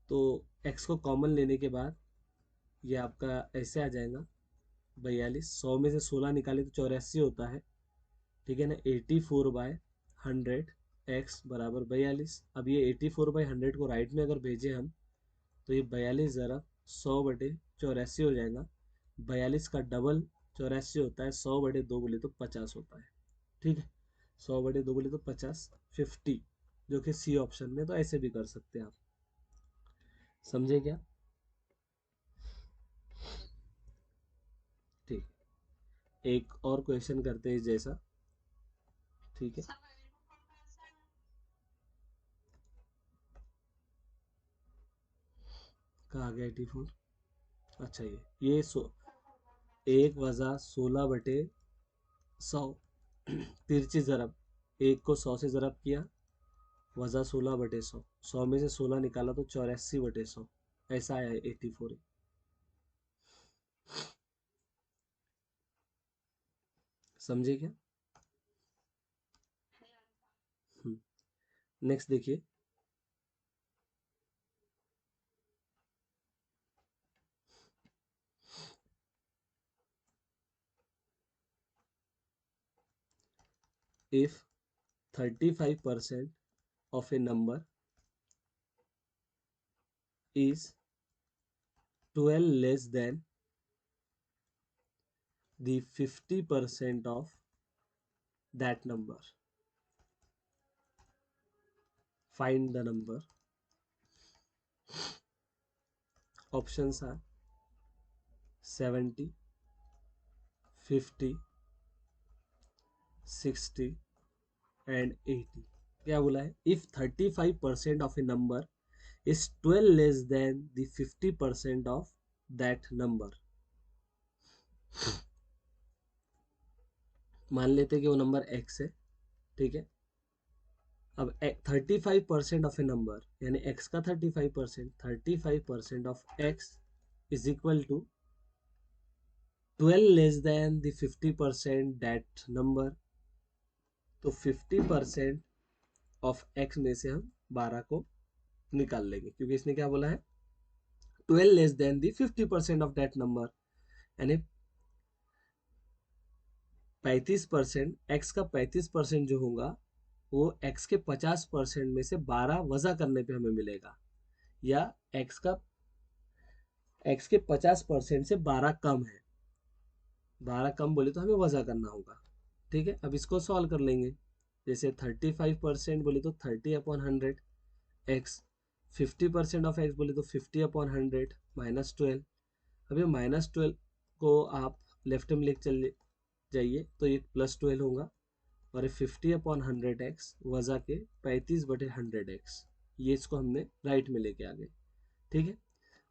तो x को कॉमन लेने के बाद ये आपका ऐसे आ जाएगा 42। 100 में से 16 निकाले तो 84 होता है। ठीक है ना, 84/100 x बराबर 42। अब ये 84/100 को राइट में अगर भेजे हम, तो ये 42 ज़रा 100/84 हो जाएगा। 42 का डबल 84 होता है, 100/2 बोले तो 50 होता है। ठीक है, 100/2 बोले तो 50, 50, जो कि सी ऑप्शन में। तो ऐसे भी कर सकते हैं आप, समझे क्या? ठीक, एक और क्वेश्चन करते हैं जैसा। ठीक है, कहाँ गया 84? अच्छा, ये एक वजा 16/100 तिरछी जरब, एक को 100 से जरब किया, वजा 16/100, 100 में से 16 निकाला तो 84/100, ऐसा आया 84। समझे क्या? नेक्स्ट देखिए, if 35% of a number is 12 less than the 50% of that number, find the number. Options are 70, 50, 60 and 80। क्या बोला है? If 35% of a number is 12 less than the 50% of that number। मान लेते हैं कि वो नंबर x है। ठीक है, अब 35% ऑफ ए नंबर यानी x का 35%, 35% of x is equal to 12 less than the 50% that number. तो 50% ऑफ x में से हम 12 को निकाल लेंगे, क्योंकि इसने क्या बोला है? 12 less than the 50% of that number, यानी 35%, x का 35% जो होगा वो x के 50% में से 12 वजा करने पे हमें मिलेगा, या x के 50% से 12 कम है। 12 कम बोले तो हमें वजह करना होगा। ठीक है, अब इसको सॉल्व कर लेंगे। जैसे 35% बोले तो 30/100 एक्स, 50% ऑफ एक्स बोले तो 50/100 -12। अब ये -12 को आप लेफ्ट में लेके चल जाइए, तो ये +12 होगा, और ये 50/100 एक्स वजह के 35/100 एक्स, ये इसको हमने राइट में लेके आ गए। ठीक है,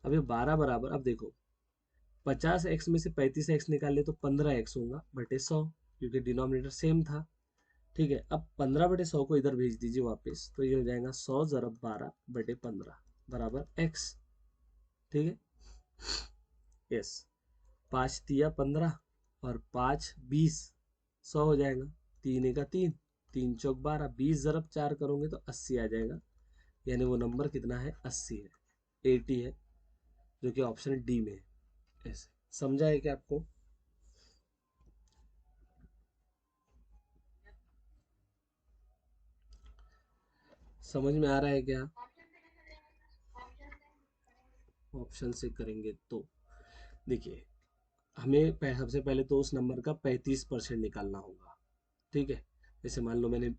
अब ये 12 बराबर, अब देखो 50x में से 35x निकाल ले तो 15x होगा बटे 100, क्योंकि डिनोमिनेटर सेम था। ठीक है, अब 15/100 को इधर भेज दीजिए वापस, तो ये हो जाएगा 100 ज़रब 12/15 बराबर x। ठीक है, यस। 5 तिया 15 और 5 20, 100 हो जाएगा। 3 एका 3, 3 चौक 12, 20 ज़रब 4 करोगे तो 80 आ जाएगा। यानी वो नंबर कितना है, 80 है, 80 है, जो कि ऑप्शन डी में है। ऐसे समझा है क्या आपको? समझ में आ रहा है क्या? ऑप्शन से करेंगे तो देखिए, हमें सबसे पहले तो उस नंबर का 35% निकालना होगा। ठीक है, जैसे मान लो मैंने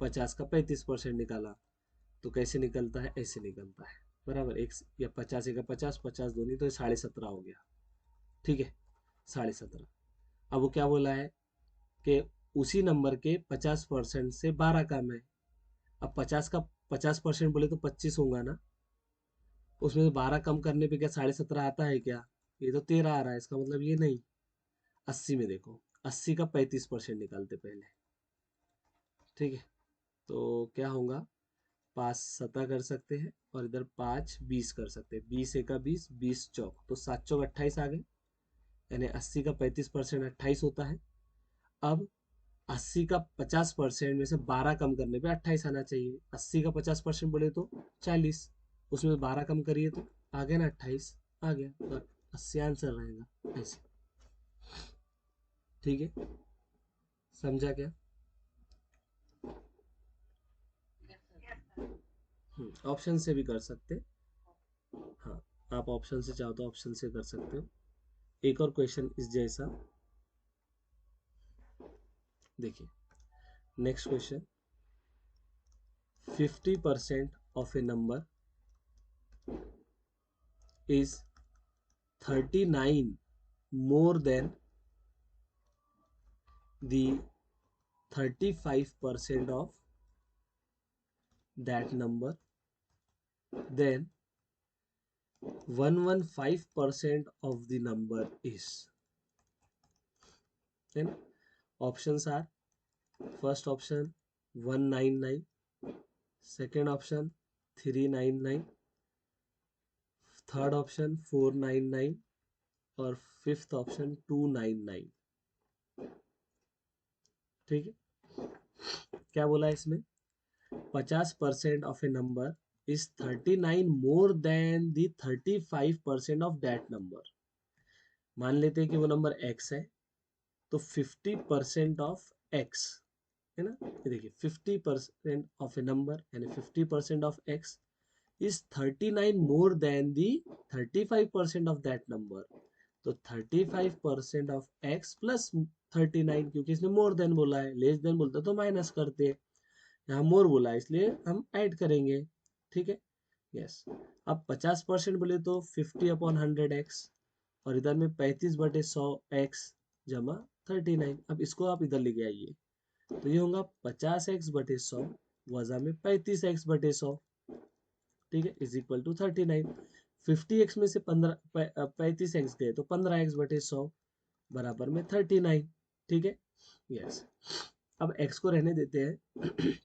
50 का 35% निकाला, तो कैसे निकलता है, ऐसे निकलता है बराबर। एक या 50 का 50, 50 दूनी तो 17.5 हो गया। ठीक है, 17.5। अब वो क्या बोला है कि उसी नंबर के 50% से 12 कम है। अब 50 का 50% बोले तो 25 होगा ना, उसमें से 12 कम करने पे क्या 17.5 आता है क्या? ये तो 13 आ रहा है, इसका मतलब ये नहीं। 80 में देखो, 80 का 35% निकालते पहले। ठीक है, तो क्या होगा, 5 7 कर सकते हैं और इधर 5 20 कर सकते हैं। 20 एका 20, 20 चौक, तो 7 चौक 28 आ गए। यानी 80 का 35% 28 होता है। अब 80 का 50% में से 12 कम करने पे 28 आना चाहिए। 80 का 50% बोले तो 40, उसमें से 12 कम करिए तो आ गया ना 28, आ गया, तो 80 आंसर रहेगा ऐसे। ठीक है, समझा क्या? ऑप्शन से भी कर सकते। हाँ, आप ऑप्शन से चाहो तो ऑप्शन से कर सकते हो। एक और क्वेश्चन इस जैसा देखिए, next question. 50% of a number is 39 more than the 35% of that number, then 115% of the number is. Then options are: first option 199, second option 399, third option 499 और फिफ्थ ऑप्शन 299। ठीक है, क्या बोला है इसमें, 50% of a number is 39 more than the 35% of that number। मान लेते हैं कि वो नंबर x है, तो 50% ऑफ x है ना। ये देखिए, 50% ऑफ ए नंबर यानी 50% of x is 39 more than the 35% of that number. तो 35% ऑफ x प्लस 39, क्योंकि इसने मोर देन बोला है, लेस देन बोलता तो माइनस करते हैं, यहाँ मोर बोला है इसलिए हम ऐड करेंगे। ठीक है, यस। अब 50% बोले तो 50/100x, और इधर में 35/100x जमा 39। अब इसको आप इधर लेके आइए, तो ये होगा 50x/100 वजा में 35x/100। ठीक है, इज इक्वल टू 39। 50x में से 35x गए तो 15x/100 बराबर में 39। ठीक है, यस। अब x को रहने देते हैं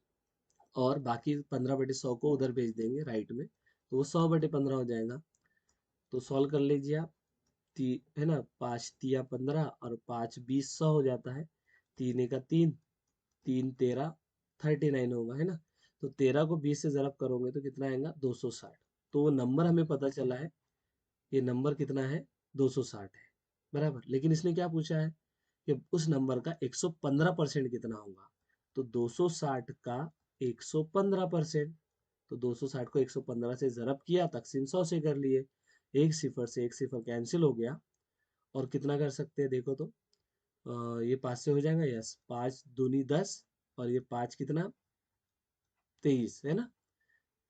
और बाकी 15/100 को उधर भेज देंगे राइट में, तो वो 100/15 हो जाएगा। तो सॉल्व कर लीजिए आप। है ना, 5 तिया 15 और 5 20, 100 हो जाता है। 3 एका 3, 3 13, 39 होगा, है ना। तो 13 को 20 से ज़रब करोगे तो कितना आएगा, 260। तो वो नंबर हमें पता चला है, ये नंबर कितना है, 260 है बराबर। लेकिन इसने क्या पूछा है कि उस नंबर का 115% कितना होगा। तो 260 का 115%, तो 260 को 115 से ज़रब किया, तकसीम 100 से कर लिए। एक सिफर से एक सिफर कैंसिल हो गया, और कितना कर सकते हैं देखो तो, ये 5 से हो जाएगा, यस। 5 दूनी 10, और ये 5 कितना, 23, है ना।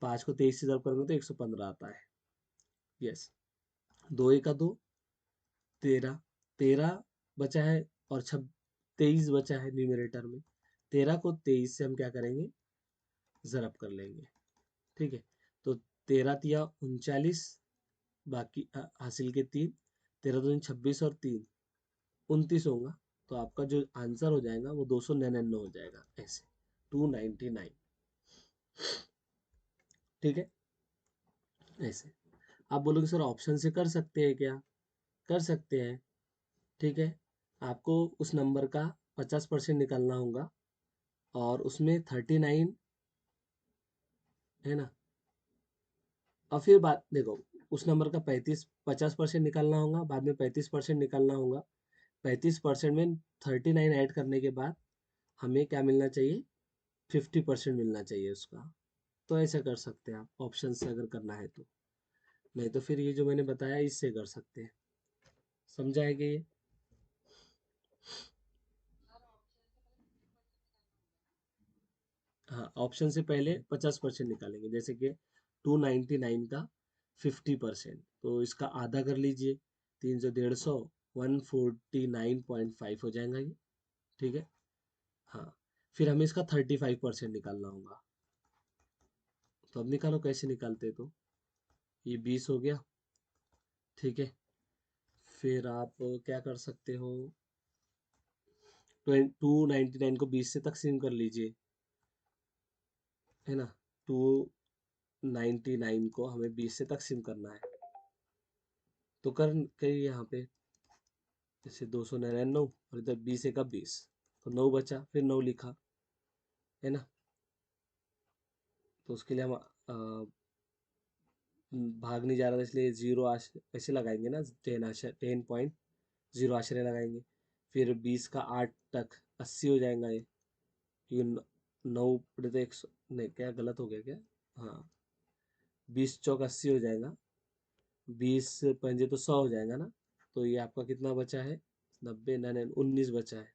5 को 23 से ज़रब करेंगे तो 115 आता है, यस। 2 एका 2, 13, 13 बचा है, और 23 बचा है न्यूमरेटर में। 13 को 23 से हम क्या करेंगे, ज़रब कर लेंगे। ठीक है, तो 13 तिया 39, बाकी हासिल के 3, 13 दूनी 26 और 3 29 होगा। तो आपका जो आंसर हो जाएगा वो 299 हो जाएगा, ऐसे 299। ठीक है, ऐसे। आप बोलोगे सर ऑप्शन से कर सकते हैं क्या? कर सकते हैं। ठीक है, आपको उस नंबर का 50% निकालना होगा, और उसमें 39 है ना, और फिर बात देखो, उस नंबर का 50% निकालना होगा, बाद में 35% निकालना होगा। 35% में 39 ऐड करने के बाद हमें क्या मिलना चाहिए? 50% मिलना चाहिए उसका। तो ऐसा कर सकते हैं आप ऑप्शन से अगर करना है तो, नहीं तो फिर ये जो मैंने बताया इससे कर सकते हैं। समझाएंगे ये? हाँ, ऑप्शन से पहले 50% निकालेंगे, जैसे कि 299 का 50%, तो इसका आधा कर लीजिए, 300 150, 149.5 हो जाएगा ये। ठीक है, हाँ। फिर हमें इसका 35% निकालना होगा। तो अब निकालो कैसे निकालते हैं, तो ये 20 हो गया। ठीक है, फिर आप क्या कर सकते हो, 299 को 20 से तकसीम कर लीजिए, है ना। 299 को हमें 20 से तकसीम करना है, तो कर करिए यहाँ पे, जैसे 299 और इधर 20 का 20, तो 9 बचा, फिर 9 लिखा, है ना। तो उसके लिए हम भाग नहीं जा रहा था, इसलिए जीरो ऐसे लगाएंगे ना, 10 आश्रय लगाएंगे। फिर 20 का 8 तक 80 हो जाएगा ये, क्योंकि 9 पड़े तो 100, नहीं क्या गलत हो गया क्या? हाँ, 20 चौक 80 हो जाएगा, 20 पंजे तो 100 हो जाएगा ना। तो ये आपका कितना बचा है? 90 9 19 बचा है।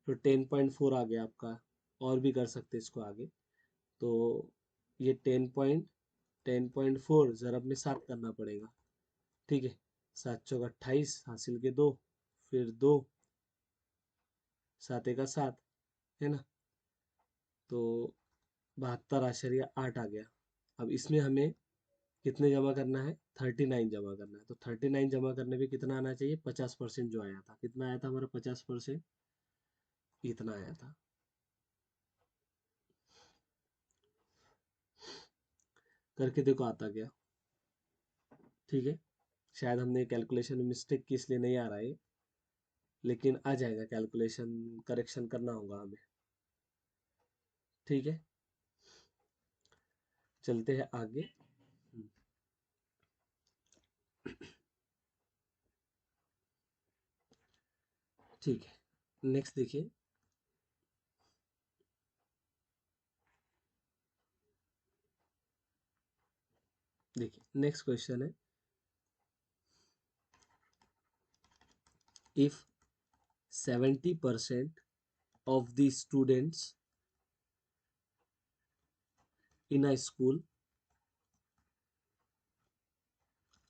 तो 10.4 आ गया आपका। और भी कर सकते इसको आगे, तो ये 10.4 ज़रब में 7 करना पड़ेगा। ठीक है, 7 चौक 28 हासिल के 2, फिर 2, 7 का 7, है ना। तो 72.8 आ गया। अब इसमें हमें कितने जमा करना है? 39 जमा करना है। तो 39 जमा करने पे कितना आना चाहिए? 50% जो आया था, कितना आया था हमारा 50%? इतना आया था। करके देखो आता क्या। ठीक है, शायद हमने कैलकुलेशन में मिस्टेक की इसलिए नहीं आ रहा है, लेकिन आ जाएगा, कैलकुलेशन करेक्शन करना होगा हमें। ठीक है, चलते हैं आगे। ठीक है, नेक्स्ट देखिए। देखिए नेक्स्ट क्वेश्चन है, if 70% of the students in a school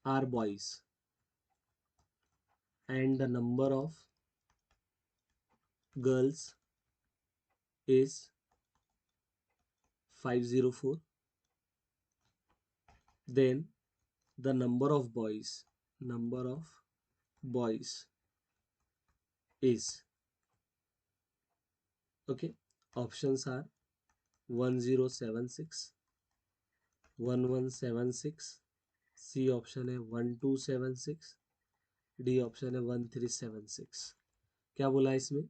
are boys and the number of girls is 504, then the number of boys is, okay, options are 1076, 1176, C option है 1276, डी ऑप्शन है 1376। क्या बोला है इसमें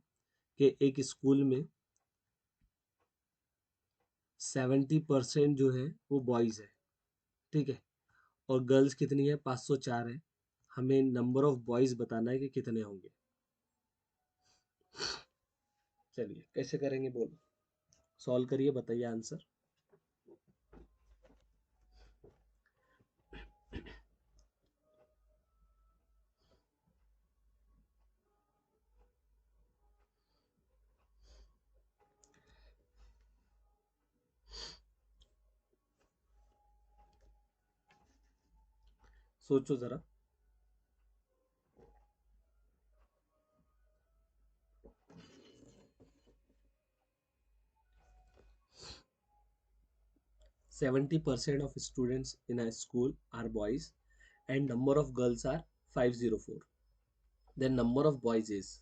कि एक स्कूल में 70% जो है वो बॉयज है। ठीक है, और गर्ल्स कितनी है? 504 है। हमें नंबर ऑफ बॉयज बताना है कि कितने होंगे। चलिए कैसे करेंगे बोलो, सॉल्व करिए, बताइए आंसर। सोचो जरा। 70% of students in a school are boys and number of girls are 504. Then number of boys is,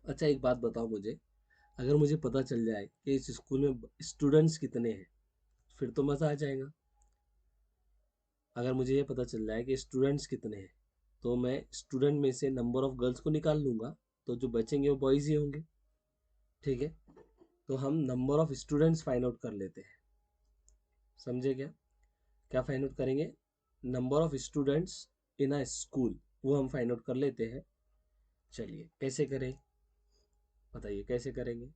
अच्छा एक बात बताओ मुझे, अगर मुझे पता चल जाए कि इस स्कूल में स्टूडेंट्स कितने हैं, फिर तो मजा आ जाएगा। अगर मुझे ये पता चल जाए कि स्टूडेंट्स कितने हैं, तो मैं स्टूडेंट में से नंबर ऑफ गर्ल्स को निकाल लूंगा, तो जो बचेंगे वो बॉयज ही होंगे। ठीक है, तो हम number of students find out कर लेते हैं। समझे क्या? क्या फाइंड आउट करेंगे? Number of students in a school, वो हम फाइंड आउट कर लेते हैं। चलिए कैसे करें, बताइए कैसे करेंगे।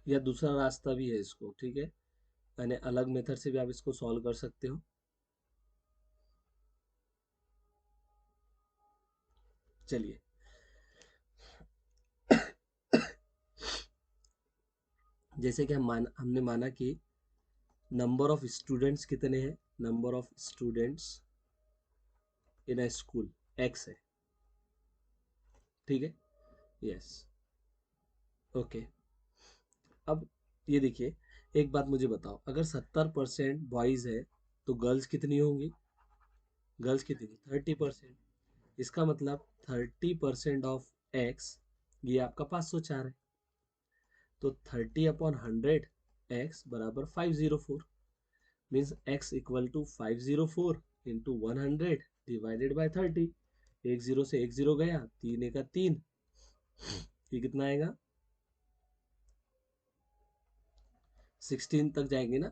या दूसरा रास्ता भी है इसको, ठीक है, यानी अलग मेथड से भी आप इसको सॉल्व कर सकते हो। चलिए, जैसे कि हमने माना कि नंबर ऑफ स्टूडेंट्स कितने हैं, number of students in a school x है। ठीक है, यस, ओके। अब ये देखिए, एक बात मुझे बताओ, अगर 70% बॉयज है तो गर्ल्स कितनी होंगी? गर्ल्स कितनी? 30%। इसका मतलब 30% ऑफ एक्स, ये आपका 504 है। तो 30/100 एक्स बराबर 504, means x equal to 504 into 100 divided by 30। एक जीरो से एक जीरो गया, तीन एक 3, ये कितना आएगा? 16 तक जाएंगे ना,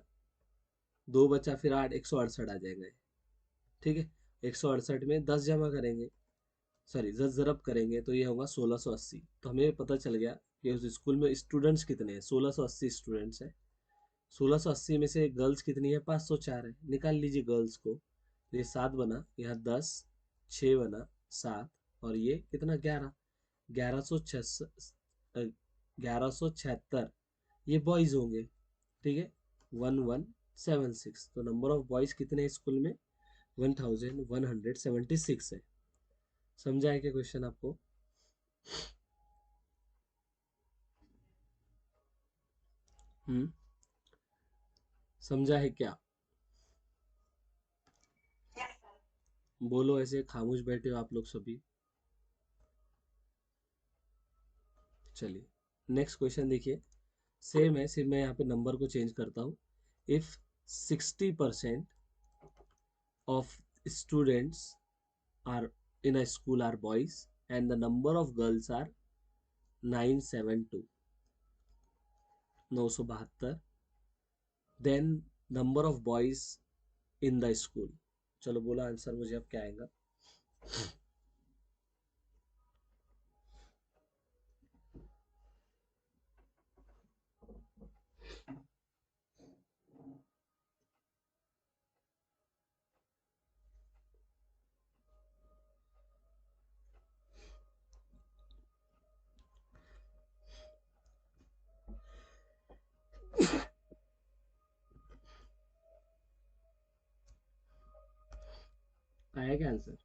दो बचा फिर 8, 168 आ जाएगा। ठीक है, 168 में 10 जमा करेंगे, सॉरी 10 ज़रब करेंगे तो ये होगा 1680। तो हमें पता चल गया कि उस स्कूल में स्टूडेंट्स कितने हैं, 1680 स्टूडेंट्स हैं। 1680 में से गर्ल्स कितनी है? 504 है। निकाल लीजिए गर्ल्स को, ये 7 बना, यहाँ 10, 6 बना 7, और ये कितना? 11। 1176 ये बॉयज होंगे। ठीक है, 1176। तो नंबर ऑफ बॉयज कितने हैं स्कूल में? 1176 है। समझा है क्या क्वेश्चन आपको? हम्म, समझा है क्या? बोलो, ऐसे खामोश बैठे हो आप लोग सभी। चलिए नेक्स्ट क्वेश्चन देखिए, सेम है, सिर्फ मैं यहाँ पे नंबर को चेंज करता हूँ। If 60% of students are in a school are boys and the number of girls are 972, 972, then number of boys in the school. चलो बोला आंसर मुझे अब क्या आएगा। आया क्या आंसर?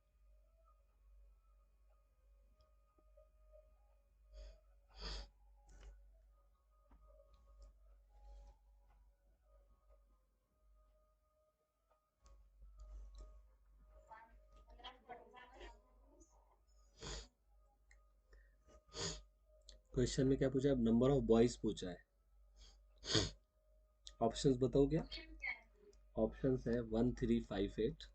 क्वेश्चन में क्या पूछा है? नंबर ऑफ बॉयज पूछा है। ऑप्शंस बताओ क्या? ऑप्शंस है 1358,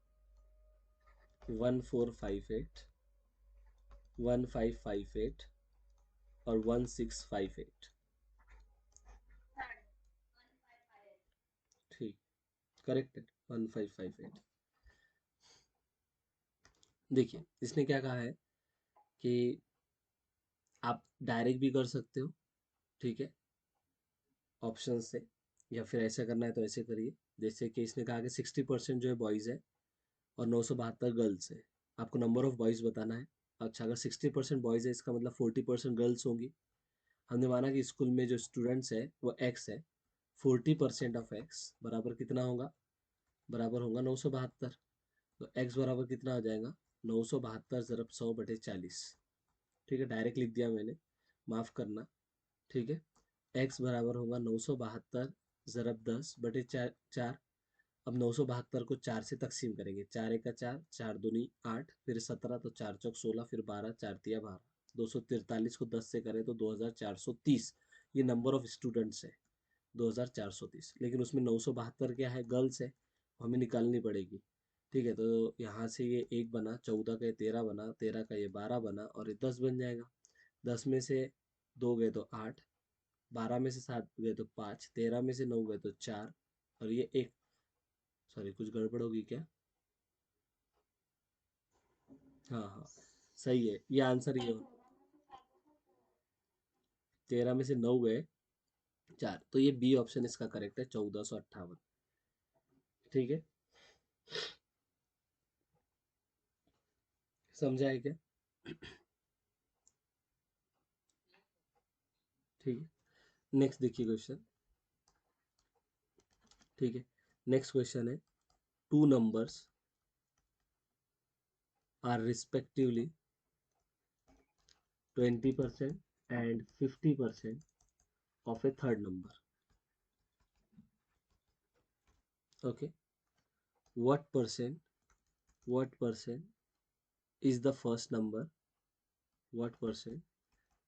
1458, 1558 और 1658। ठीक, करेक्ट है, 1558। देखिए इसने क्या कहा है कि आप डायरेक्ट भी कर सकते हो, ठीक है, ऑप्शन से, या फिर ऐसा करना है तो ऐसे करिए। जैसे कि इसने कहा कि 60% जो है बॉयज़ है और 972 गर्ल्स है। आपको नंबर ऑफ बॉयज़ बताना है। अच्छा, अगर 60% बॉयज़ है इसका मतलब 40% गर्ल्स होंगी। हमने माना कि स्कूल में जो स्टूडेंट्स है वो एक्स है। 40% ऑफ एक्स बराबर कितना होगा? बराबर होगा 972। तो एक्स बराबर कितना आ जाएगा? 972 ज़रब 100/40। ठीक है, डायरेक्ट लिख दिया मैंने, माफ़ करना। ठीक है, x बराबर होगा 972 ज़रब 10/4। अब 972 को 4 से तकसीम करेंगे, 4 एक का 4, 4 दूनी 8, फिर 17, तो 4 चौक 16, फिर 12, 4 तिया 12। 243 को 10 से करें तो 2430, ये नंबर ऑफ स्टूडेंट्स है 2430। लेकिन उसमें 972 क्या है, गर्ल्स है, हमें निकालनी पड़ेगी। ठीक है, तो यहाँ से ये 1 बना, 14 का ये 13 बना, 13 का ये 12 बना, और ये 10 बन जाएगा। 10 में से 2 गए तो 8, 12 में से 7 गए तो 5, 13 में से 9 गए तो 4, और ये 1। सॉरी, कुछ गड़बड़ होगी क्या? हाँ हाँ, सही है, ये आंसर ये हो। 13 में से 9 गए 4, तो ये बी ऑप्शन इसका करेक्ट है, 1458। ठीक है, समझा है क्या? ठीक है, नेक्स्ट देखिए क्वेश्चन। ठीक है, नेक्स्ट क्वेश्चन है, two numbers are respectively 20% and 50% of a third number. Okay, what percent, what percent is the first number, what percent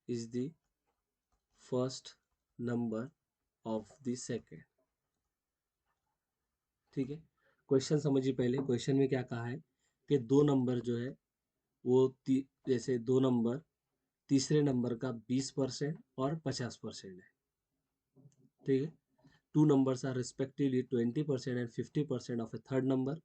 is the first number of the second? ठीक है, question समझिए। पहले question में क्या कहा है कि दो नंबर जो है वो जैसे दो नंबर, तीसरे नंबर का 20% और 50% है। ठीक है, two numbers are respectively 20% and 50% of a third number,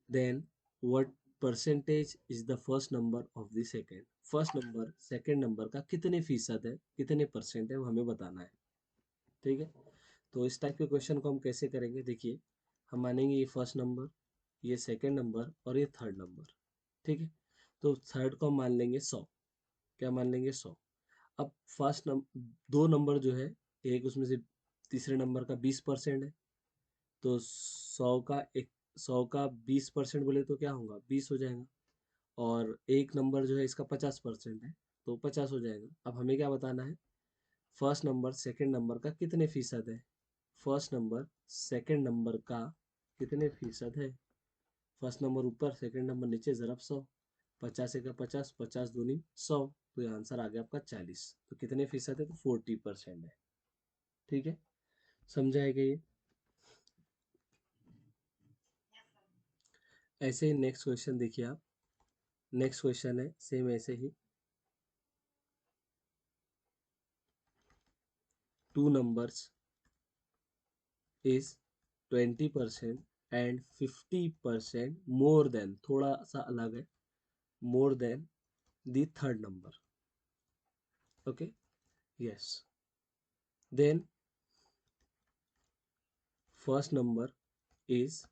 then what percentage is the first number of the second? First number second number का कितने फीसद है, कितने परसेंट है, वो हमें बताना है। ठीक है, तो इस टाइप के क्वेश्चन को हम कैसे करेंगे, देखिए, हम मानेंगे ये फर्स्ट नंबर, ये सेकंड नंबर और ये थर्ड नंबर। ठीक है, तो थर्ड को हम मान लेंगे 100। क्या मान लेंगे, 100। अब फर्स्ट नंबर, दो नंबर जो है, एक उसमें से तीसरे नंबर का 20% है, तो 100 का 20% बोले तो क्या होगा, 20 हो जाएगा। और एक नंबर जो है इसका 50% है, तो 50 हो जाएगा। अब हमें क्या बताना है, फर्स्ट नंबर सेकंड नंबर का कितने फीसद है, फर्स्ट नंबर सेकंड नंबर का कितने फीसद है। फर्स्ट नंबर ऊपर, सेकंड नंबर नीचे, ज़रब 100। 50 का 50, 50 दूनी 100, तो ये आंसर आ गया आपका 40। तो कितने फीसद है, तो 40% है। ठीक है, समझा है क्या ये? ऐसे ही नेक्स्ट क्वेश्चन देखिए आप। नेक्स्ट क्वेश्चन है सेम ऐसे ही, two numbers is 20% and 50% more than, थोड़ा सा अलग है, more than the third number. Okay, yes, then first number is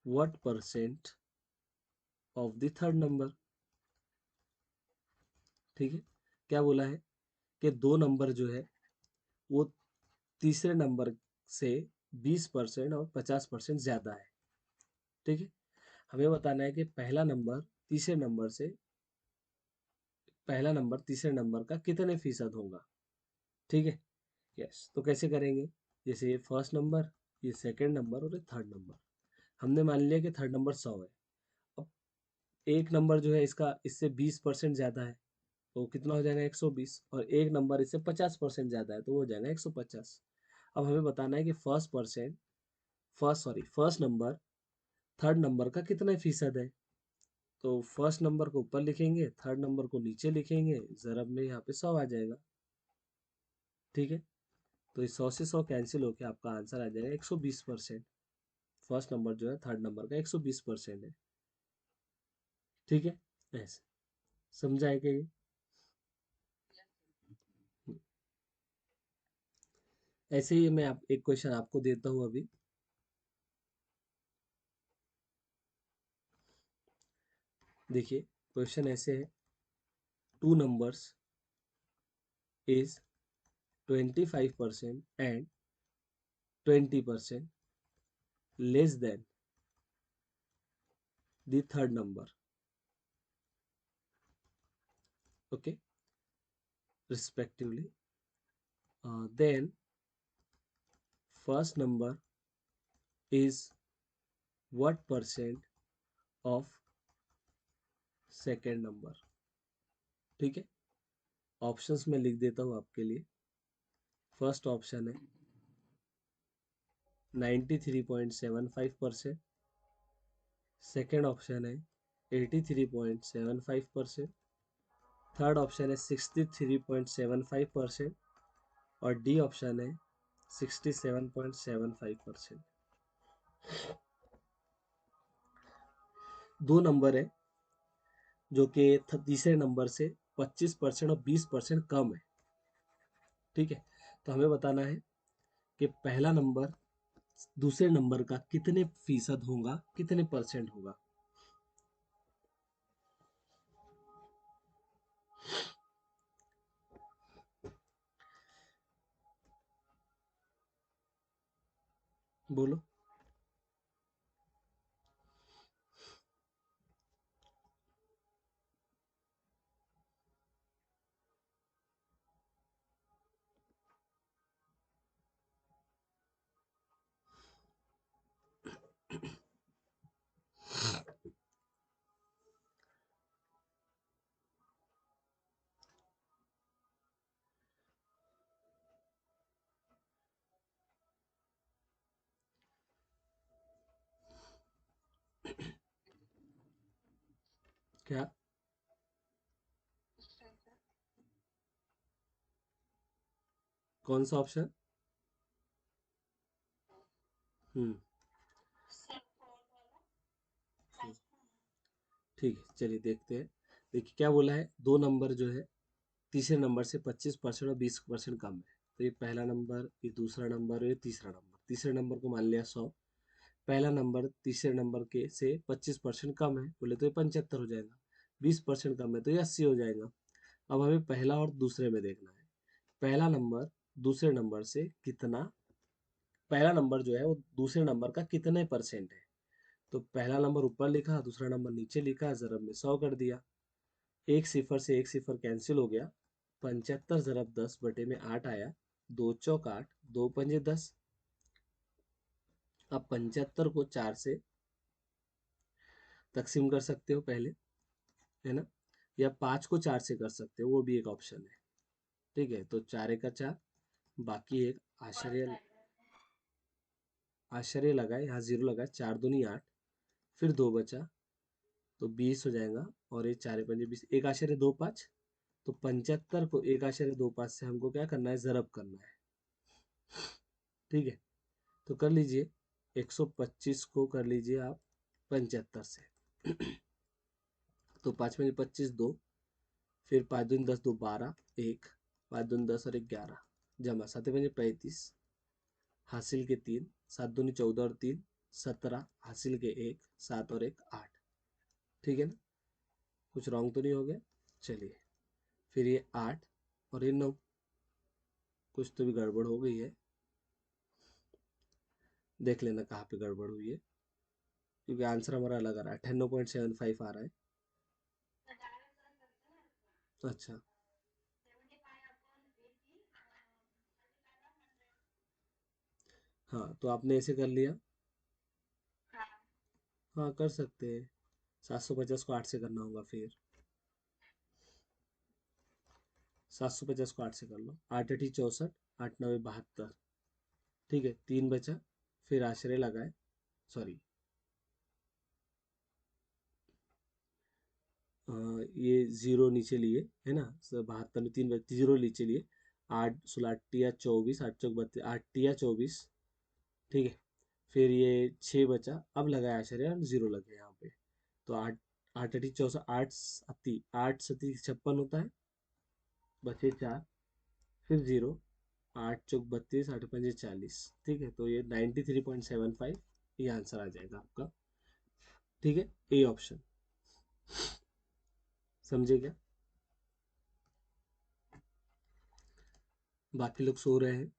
what percent of the third number. ठीक है, क्या बोला है कि दो नंबर जो है वो तीसरे नंबर से 20% और 50% ज्यादा है। ठीक है, हमें बताना है कि पहला नंबर तीसरे नंबर का कितने फीसद होगा। ठीक है, यस, तो कैसे करेंगे, जैसे ये फर्स्ट नंबर, ये सेकंड नंबर और ये थर्ड नंबर। हमने मान लिया कि थर्ड नंबर 100 है। अब एक नंबर जो है इसका इससे 20% ज्यादा है, तो कितना हो जाएगा, 120। और एक नंबर इससे 50% ज्यादा है, तो वो हो जाएगा 150। अब हमें बताना है कि फर्स्ट नंबर थर्ड नंबर का कितना फीसद है। तो फर्स्ट नंबर को ऊपर लिखेंगे, थर्ड नंबर को नीचे लिखेंगे, ज़रब में यहाँ पे 100 आ जाएगा। ठीक है, तो इस 100 से 100 कैंसिल होकर आपका आंसर आ जाएगा 120%। फर्स्ट नंबर जो है थर्ड नंबर का 120% है। ठीक है, ऐसे समझा है क्या ये? ऐसे ही मैं आप एक क्वेश्चन आपको देता हूँ अभी। देखिए, क्वेश्चन ऐसे है, two numbers is 25% and 20% less than the third number. Okay, respectively. Then first number is what percent of second number. ठीक है, ऑप्शंस में लिख देता हूँ आपके लिए. फर्स्ट ऑप्शन है 93.75%. सेकेंड ऑप्शन है 83.75%. थर्ड ऑप्शन है 63.75% और डी ऑप्शन है 67.75%. दो नंबर है जो कि तीसरे नंबर से 25% और 20% कम है. ठीक है, तो हमें बताना है कि पहला नंबर दूसरे नंबर का कितने फीसद होगा, कितने परसेंट होगा. बोलो. क्या? कौन सा ऑप्शन? हम्म. ठीक है, चलिए देखते हैं. देखिए क्या बोला है, दो नंबर जो है तीसरे नंबर से 25% और 20% कम है. तो ये पहला नंबर, ये दूसरा नंबर और ये तीसरा नंबर. तीसरे नंबर को मान लिया 100. पहला नंबर तीसरे नंबर के से 25% कम है, बोले तो ये 75 हो जाएगा. 20% कम है तो ये 80 हो जाएगा. अब हमें पहला और दूसरे में देखना है. पहला नंबर दूसरे नंबर से कितना, पहला नंबर जो है वो दूसरे नंबर का कितने परसेंट है. तो पहला नंबर ऊपर लिखा, दूसरा नंबर नीचे लिखा, जरब में 100 कर दिया. एक सिफर से एक सिफर कैंसिल हो गया. 75 जरब 10 बटे में 8 आया. दो चौक 8, दो पंजे 10. अब 75 को 4 से तकसीम कर सकते हो पहले, है ना, या 5 को 4 से कर सकते हो, वो भी एक ऑप्शन है. ठीक है, तो 4 एक का 4, बाकी एक आश्चर्य, आश्चर्य लगाए, यहाँ जीरो लगाए, 4 दूनी 8, फिर 2 बचा तो 20 हो जाएगा. और ये 4 पंजे 20, एक आश्चर्य 2 5. तो 75 को एक आश्चर्य 2 5 से हमको क्या करना है, जरब करना है. ठीक है, तो कर लीजिए. 125 को कर लीजिए आप 75 से. तो 5 पंजे 25 2, फिर 5 दूनी 10 2 12 1, 5 दूनी 10 और 1 11, जमा 7 पंजे 35, हासिल के 3, 7 दूनी 14 और 3 17, हासिल के 1, 7 और 1 8. ठीक है ना, कुछ रॉन्ग तो नहीं हो गया. चलिए, फिर ये 8 और ये 9, कुछ तो भी गड़बड़ हो गई है. देख लेना कहाँ पे गड़बड़ हुई है, क्योंकि आंसर हमारा अलग आ रहा है. 98.75 आ रहा है. अच्छा. हाँ, तो आपने ऐसे कर लिया. हाँ, कर सकते हैं. 750 को 8 से करना होगा. फिर 750 को 8 से कर लो. 8 अठी 64, 8 9 72. ठीक है, 3 बचा. फिर आश्रय लगाए, सॉरी, ये जीरो नीचे लिए, है ना. 72 में 3 बचे, जीरो नीचे लिए. 8 16 8 24, 8 चौक 32, 8 24. ठीक है, फिर ये 6 बचा. अब लगाया आश्चर्य और जीरो लगे यहाँ पे. तो 8 8 अठी 64, 8 सत्ती 8 सत्ती 56 होता है, बचे 4, फिर जीरो. 8 चौक 32, 8 पंजे 40. ठीक है, तो ये 93.75 ये आंसर आ जाएगा आपका. ठीक है, ए ऑप्शन. समझे क्या? बाकी लोग सो रहे हैं.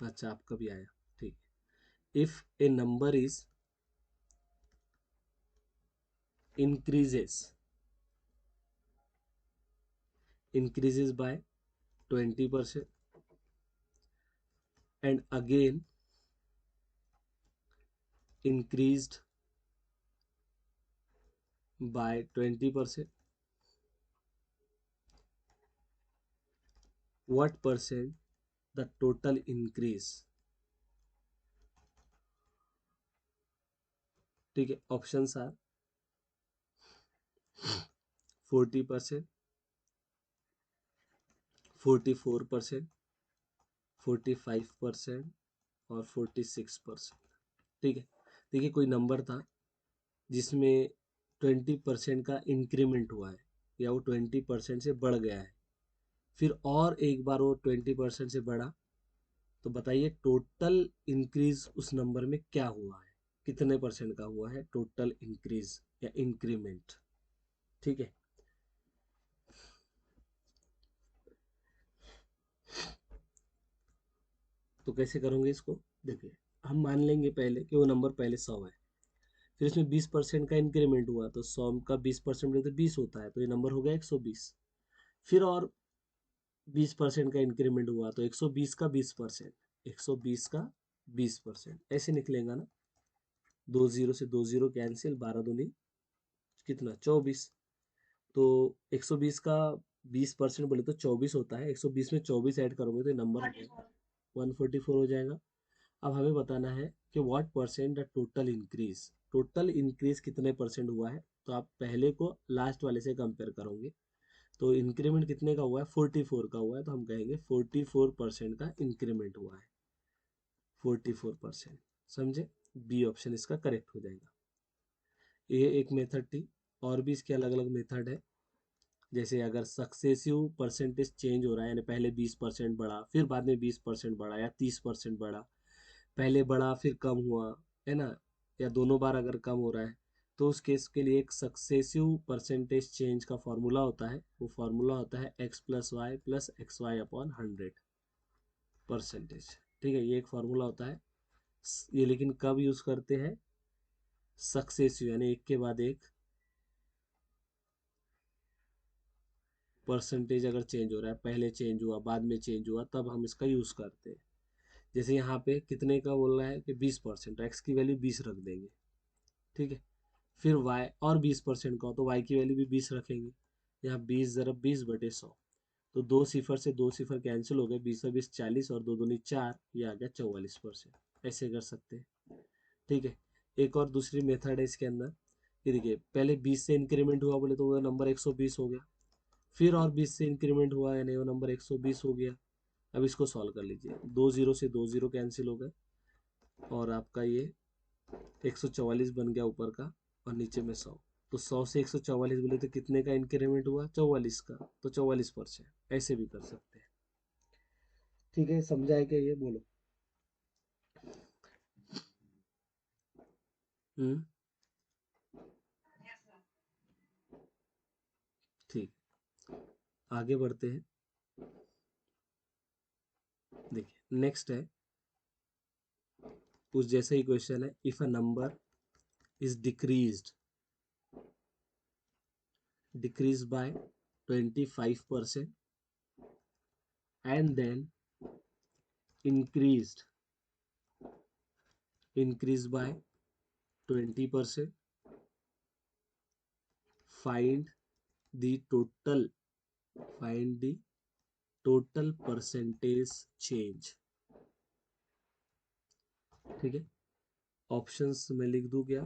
अच्छा, आपका भी आया. ठीक है. if a number is increases by 20% and again increased by 20%, what percent the total increase? ठीक है, ऑप्शंस आर 40%, 44%, 45% और 46%। ठीक है, देखिए कोई नंबर था जिसमें 20% का इंक्रीमेंट हुआ है या वो 20% से बढ़ गया है, फिर और एक बार वो 20% से बढ़ा, तो बताइए टोटल इंक्रीज उस नंबर में क्या हुआ है, कितने परसेंट का हुआ है टोटल इंक्रीज या इंक्रीमेंट। ठीक है, तो कैसे करोगे इसको? देखिए, हम मान लेंगे पहले कि वो नंबर पहले 100 है, फिर इसमें 20% का इंक्रीमेंट हुआ, तो 100 का 20% तो 20 होता है, तो ये नंबर हो गया 120। फिर और 20% का इंक्रीमेंट हुआ, तो 120 का 20%, 120 का 20%, ऐसे निकलेगा ना। 20 से 20 कैंसिल, 12 दूनी कितना 24। तो 120 का 20% बोले तो 24 होता है, 120 में 24 ऐड करोगे तो नंबर हो जाएगा 144 हो जाएगा। अब हमें बताना है कि what percent the total increase, total increase कितने परसेंट हुआ है, तो आप पहले को लास्ट वाले से कंपेयर करोगे। तो इंक्रीमेंट कितने का हुआ है? 44 का हुआ है, तो हम कहेंगे 44% का इंक्रीमेंट हुआ है, 44%। समझे? बी ऑप्शन इसका करेक्ट हो जाएगा। ये एक मेथड थी, और भी इसके अलग अलग मेथड है। जैसे अगर सक्सेसिव परसेंटेज चेंज हो रहा है, यानी पहले 20% बढ़ा फिर बाद में 20% बढ़ा या 30% बढ़ा, पहले बढ़ा फिर कम हुआ, है ना, या दोनों बार अगर कम हो रहा है, तो उस केस के लिए एक सक्सेसिव परसेंटेज चेंज का फॉर्मूला होता है। वो फॉर्मूला होता है x+y+xy/100 परसेंटेज। ठीक है, ये एक फॉर्मूला होता है। ये लेकिन कब यूज करते हैं? सक्सेसिव यानी एक के बाद एक परसेंटेज अगर चेंज हो रहा है, पहले चेंज हुआ बाद में चेंज हुआ, तब हम इसका यूज करते हैं। जैसे यहाँ पे कितने का बोल रहा है कि 20%, एक्स की वैल्यू 20 रख देंगे। ठीक है, फिर वाई और 20% का हो तो वाई की वैल्यू भी 20 रखेंगे। यहाँ 20 ज़रब 20/100, तो 2 सिफर से 2 सिफर कैंसिल हो गए, 20 और 20 40, और 2 दूनी 4, ये आ गया 44%। ऐसे कर सकते हैं। ठीक है, एक और दूसरी मेथड है इसके अंदर। ये देखिए, पहले 20 से इंक्रीमेंट हुआ बोले तो वो नंबर 120 हो गया, फिर और 20 से इंक्रीमेंट हुआ यानी वो नंबर 120 हो गया। अब इसको सॉल्व कर लीजिए, 2 0 से 2 0 कैंसिल हो गए, और आपका ये 144 बन गया ऊपर का, और नीचे में 100। तो 100 से 144 बोले तो कितने का इंक्रीमेंट हुआ? 44 का, तो 44%। ऐसे भी कर सकते हैं। ठीक है, समझा है क्या? ये बोलो। हम्म, ठीक, आगे बढ़ते हैं। देखिए नेक्स्ट है, उस जैसा ही क्वेश्चन है। If a number is decrease by 25% and then increased by 20%, find the total find the total percentage change। ठीक है, ऑप्शंस में लिख दूं क्या?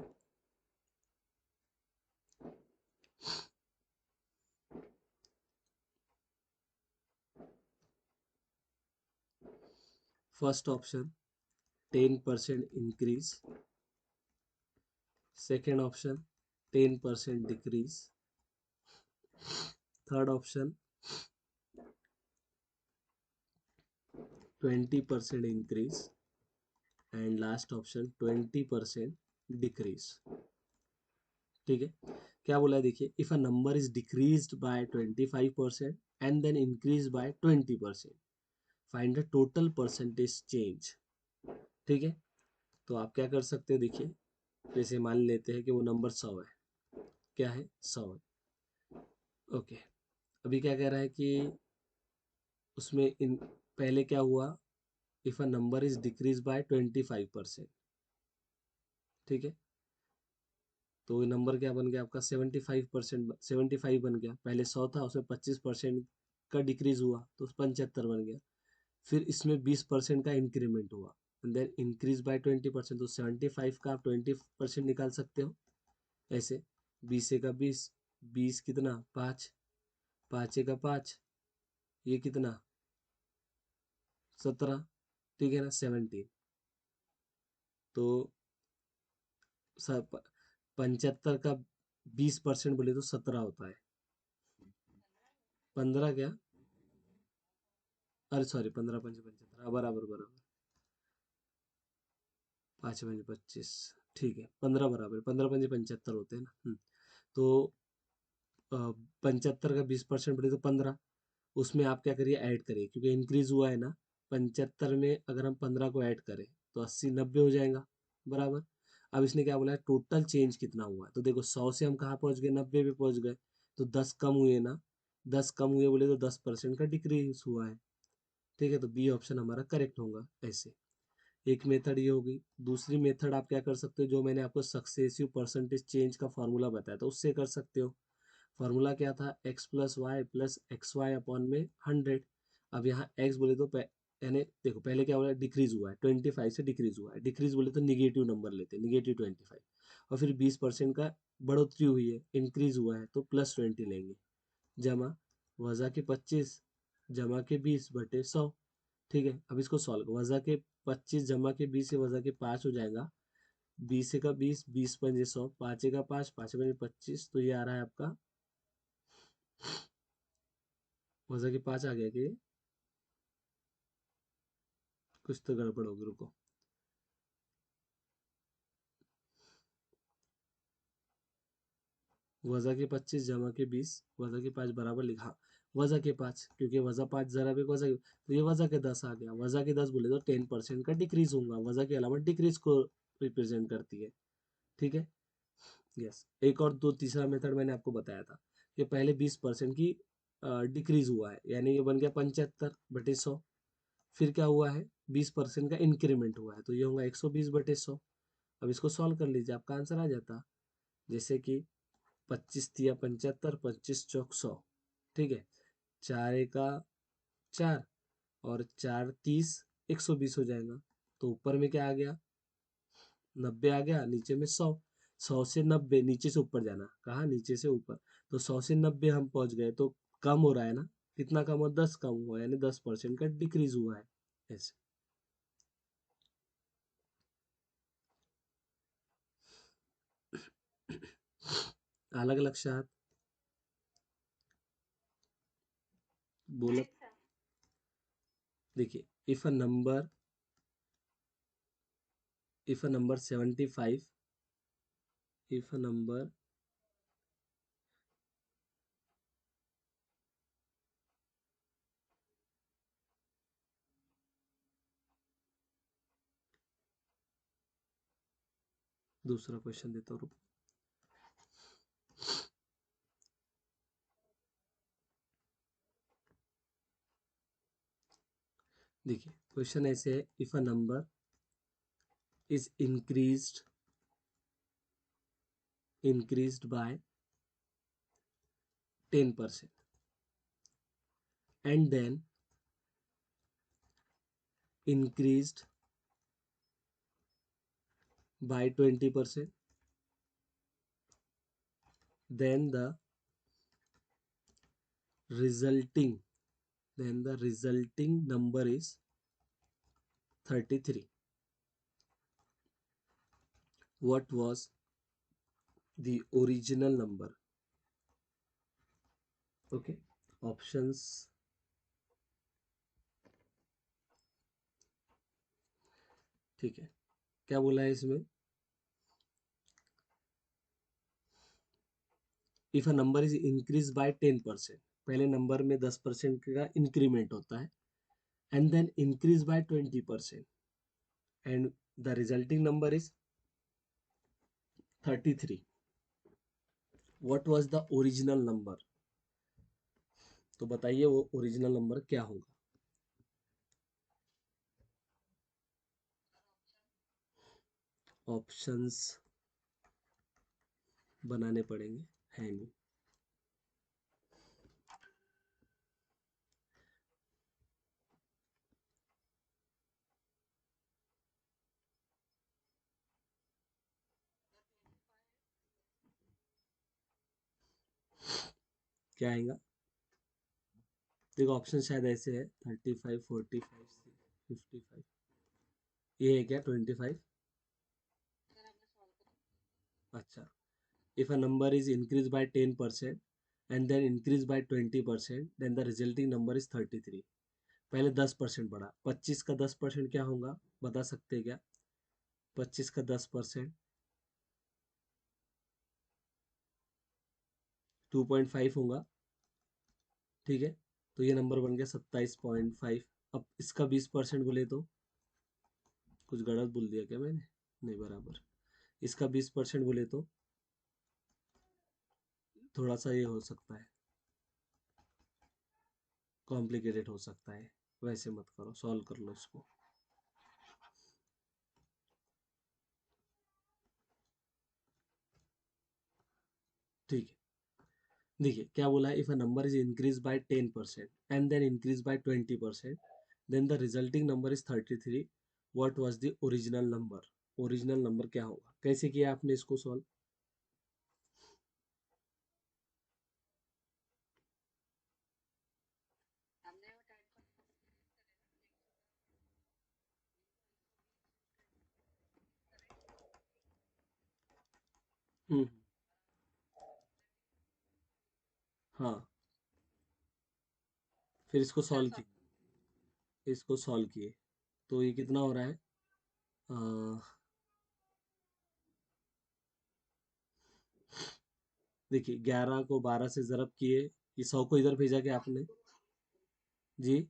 First option 10% increase, second option 10% decrease, third option 20% increase, and last option 20% decrease. ठीक है, क्या बोला है देखिए, if a number is decreased by 25% and then increase by 20%, find the total percentage change. ठीक है, तो आप क्या कर सकते हो, देखिए जैसे मान लेते हैं कि वो नंबर 100 है, क्या है 100 है। ओके, अभी क्या कह रहा है कि उसमें इन पहले क्या हुआ, if a number is decrease by 25%, ठीक है, तो नंबर क्या बन गया आपका 75%, 75 बन गया। पहले 100 था, उसमें 25% का डिक्रीज हुआ तो 75 बन गया। फिर इसमें 20% का इंक्रीमेंट हुआ, देन इंक्रीज बाय 20%, तो 75 का आप 20% निकाल सकते हो ऐसे। 20 का 20, 20 कितना 5, 5 का 5, ये कितना 17, ठीक है ना 17। तो 75 का 20% बोले तो 17 होता है। 15 क्या, अरे सॉरी, 15 पंच 75, हाँ बराबर बराबर, 5 पंच 25, ठीक है 15 बराबर, 15 पंच 75 होते हैं ना। तो 75 का 20% बोले तो 15, उसमें आप क्या करिए ऐड करिए, क्योंकि इंक्रीज हुआ है ना। 75 में अगर हम 15 को ऐड करें तो 80 90 हो जाएगा, बराबर। अब इसने क्या बोला है, टोटल चेंज कितना हुआ है, तो देखो 100 से हम कहाँ पहुंच गए, 90 पे पहुंच गए। तो 10 कम हुए ना, 10 कम हुए बोले तो 10% का डिक्रीज हुआ है, ठीक है। तो बी ऑप्शन हमारा करेक्ट होगा ऐसे। एक मेथड ये होगी। दूसरी मेथड आप क्या कर सकते हो, जो मैंने आपको सक्सेसिव परसेंटेज चेंज का फॉर्मूला बताया था उससे कर सकते हो। फॉर्मूला क्या था, x plus y plus x y upon में 100। अब यहाँ एक्स बोले तो यानी देखो पहले क्या बोला, डिक्रीज हुआ है 25 से, डिक्रीज हुआ है, डिक्रीज बोले तो निगेटिव नंबर लेते हैं, -25। और फिर 20% का बढ़ोतरी हुई है, इंक्रीज हुआ है तो +20 लेंगे, जमा वज़ा के 25 जमा के 20/100, ठीक है। अब इसको सॉल्व, वज़ा के 25 जमा के 20 से वज़ा के 5 हो जाएगा, 20 का 20, 20 पंजे 100, 5 का 5, 5 पंजे 25, तो ये आ रहा है आपका, वज़ा के 5 आ गया कि कुछ तो गड़बड़ होगी, रुको। वज़ा के 25 जमा के 20 वज़ा के 5 बराबर लिखा, हाँ, वज़ा के 5, क्योंकि वज़ा 5 जरा भी वज़ा तो ये वज़ा के 10 आ गया। वज़ा के 10 बोले तो 10% का डिक्रीज होगा, वज़ा के अलावा डिक्रीज को रिप्रेजेंट करती है, ठीक है। यस, एक और दो तीसरा मेथड मैंने आपको बताया था कि पहले 20% की डिक्रीज हुआ है, यानी ये बन गया 75/100। फिर क्या हुआ है, 20% का इंक्रीमेंट हुआ है, तो ये होगा 120/100। अब इसको सॉल्व कर लीजिए, आपका आंसर आ जाता। जैसे कि 25 तिया 75, 25 चौक 100, ठीक है। 4 एका 4, और 4 30, 120 हो जाएगा। तो ऊपर में क्या आ गया, 90 आ गया, नीचे में 100। 100 से 90, नीचे से ऊपर जाना, कहाँ नीचे से ऊपर। तो 100 से 90 हम पहुंच गए, तो कम हो रहा है ना, कितना कम हुआ, 10 कम हुआ, यानी 10% का डिक्रीज हुआ है ऐसे। अलग अलग लक्षात बोलो, देखिए if a number 75, if a number, दूसरा क्वेश्चन देता हूँ, देखिए क्वेश्चन ऐसे है, if a number is increased by 10% and then increased by 20%, then the resulting number is 33. What was the original number? Okay, options, ठीक है। क्या बोला है इसमें, if a number is increase by 10%, पहले नंबर में 10% का इंक्रीमेंट होता है, and then increase by 20%, and the resulting number is 33. What was the original number? तो बताइए वो ओरिजिनल नंबर क्या होगा? ऑप्शंस बनाने पड़ेंगे, है नहीं। क्या आएगा? देखो ऑप्शन शायद ऐसे है, 35, 45, 55। ये है क्या 25? अच्छा, if a number is increased by 10% and then increased by 20%, then the resulting number is 33. पहले 10% बढ़ा, 25 का 10% क्या होगा? बता सकते हैं क्या? 25 का 10% 2.5 होगा। ठीक है, तो ये नंबर बन गया 27.5। अब इसका 20% बोले तो कुछ गलत बोल दिया क्या मैंने? नहीं, बराबर। इसका 20% बोले तो थोड़ा सा ये हो सकता है, कॉम्प्लिकेटेड हो सकता है। वैसे मत करो, सॉल्व कर लो इसको। ठीक है, देखिए क्या बोला है, if a number is increase by 10% and then increase by 20%, then the resulting number is 33। What was the original number? Original number क्या होगा? कैसे किया आपने इसको सॉल्व? हम्म। हाँ, फिर इसको सॉल्व किए, इसको सॉल्व किए, तो ये कितना हो रहा है? देखिए 11 को 12 से ज़रब किए, ये 100 को इधर भेजा क्या आपने? जी,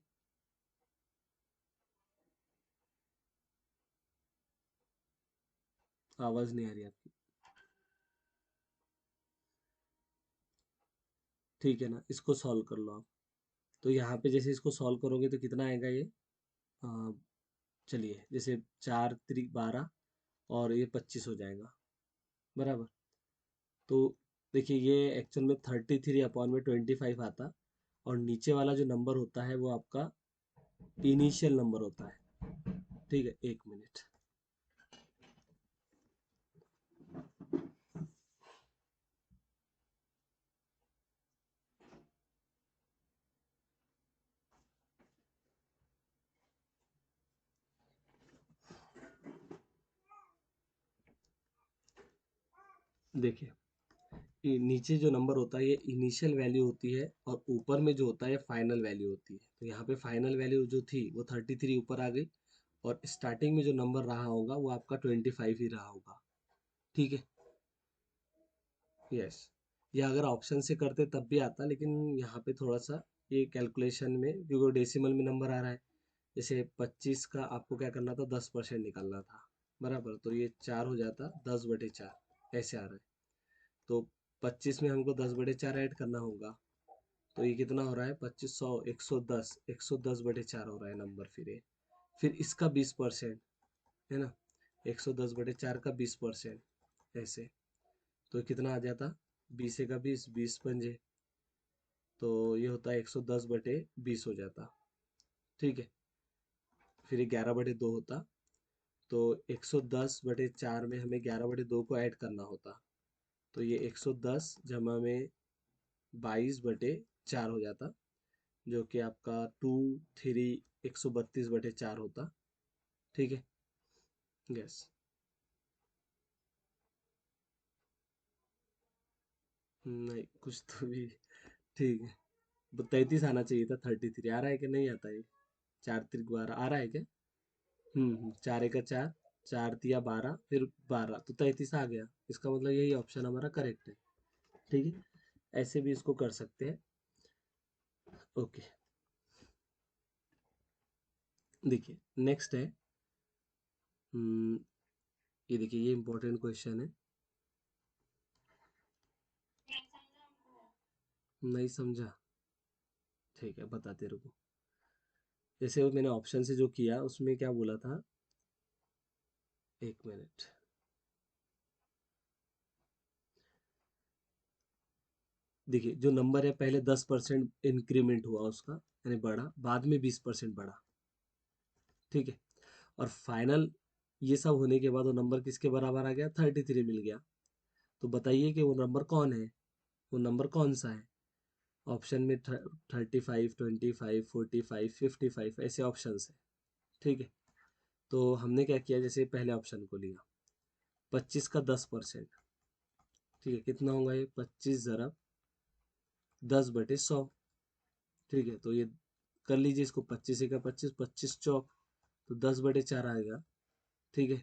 आवाज़ नहीं आ रही आपकी। ठीक है ना, इसको सॉल्व कर लो आप। तो यहाँ पे जैसे इसको सॉल्व करोगे तो कितना आएगा ये? अ, चलिए जैसे 4 त्रिक 12 और ये 25 हो जाएगा, बराबर। तो देखिए ये एक्चुअल में 33/25 आता, और नीचे वाला जो नंबर होता है वो आपका इनिशियल नंबर होता है। ठीक है, एक मिनट। देखिए ये नीचे जो नंबर होता है ये इनिशियल वैल्यू होती है, और ऊपर में जो होता है फाइनल वैल्यू होती है। तो यहाँ पे फाइनल वैल्यू जो थी वो 33 ऊपर आ गई, और स्टार्टिंग में जो नंबर रहा होगा वो आपका 25 ही रहा होगा। ठीक है, यस। ये अगर ऑप्शन से करते तब भी आता, लेकिन यहाँ पे थोड़ा सा ये कैलकुलेशन में, क्योंकि डेसिमल में नंबर आ रहा है, जैसे 25 का आपको क्या करना था, 10% निकालना था, बराबर। तो ये 4 हो जाता, 10/4 ऐसे आ रहा है। तो 25 में हमको 10/4 ऐड करना होगा, तो ये कितना हो रहा है? 2500, 110, 110/4 हो रहा है नंबर। फिर इसका 20%, है ना, 110/4 का 20% ऐसे, तो कितना आ जाता? 20 का 20, 20 पंजे, तो ये होता है 110/20 हो जाता। ठीक है, फिर ये 11/2 होता, तो 110/4 में हमें 11/2 को ऐड करना होता, तो ये 110 जमा में 22/4 हो जाता, जो कि आपका 132/4 होता। ठीक है, यस। नहीं, कुछ तो भी। ठीक है, 33 आना चाहिए था, 33 आ रहा है कि नहीं आता है? 4 त्रिक 12 आ रहा है क्या? 4 का 4, 4 तिया 12, फिर 12, तो 33 आ गया। इसका मतलब यही ऑप्शन हमारा करेक्ट है। ठीक है, ऐसे भी इसको कर सकते हैं। ओके, देखिए नेक्स्ट है, ये देखिए, ये इंपॉर्टेंट क्वेश्चन है। नहीं समझा? ठीक है, बताते रुको। जैसे वो मैंने ऑप्शन से जो किया उसमें क्या बोला था, एक मिनट। देखिए, जो नंबर है पहले 10% इंक्रीमेंट हुआ उसका, यानी बढ़ा, बाद में 20% बढ़ा, ठीक है। और फाइनल ये सब होने के बाद वो नंबर किसके बराबर आ गया, 33 मिल गया। तो बताइए कि वो नंबर कौन है, वो नंबर कौन सा है। ऑप्शन में 35, 25, 45, 55 ऐसे ऑप्शन है, ठीक है। तो हमने क्या किया, जैसे पहले ऑप्शन को लिया, 25 का 10%, ठीक है, कितना होगा ये, 25 ज़रब 10/100, ठीक है। तो ये कर लीजिए इसको, 25 का 25, 25 चौक, तो 10/4 आएगा, ठीक है,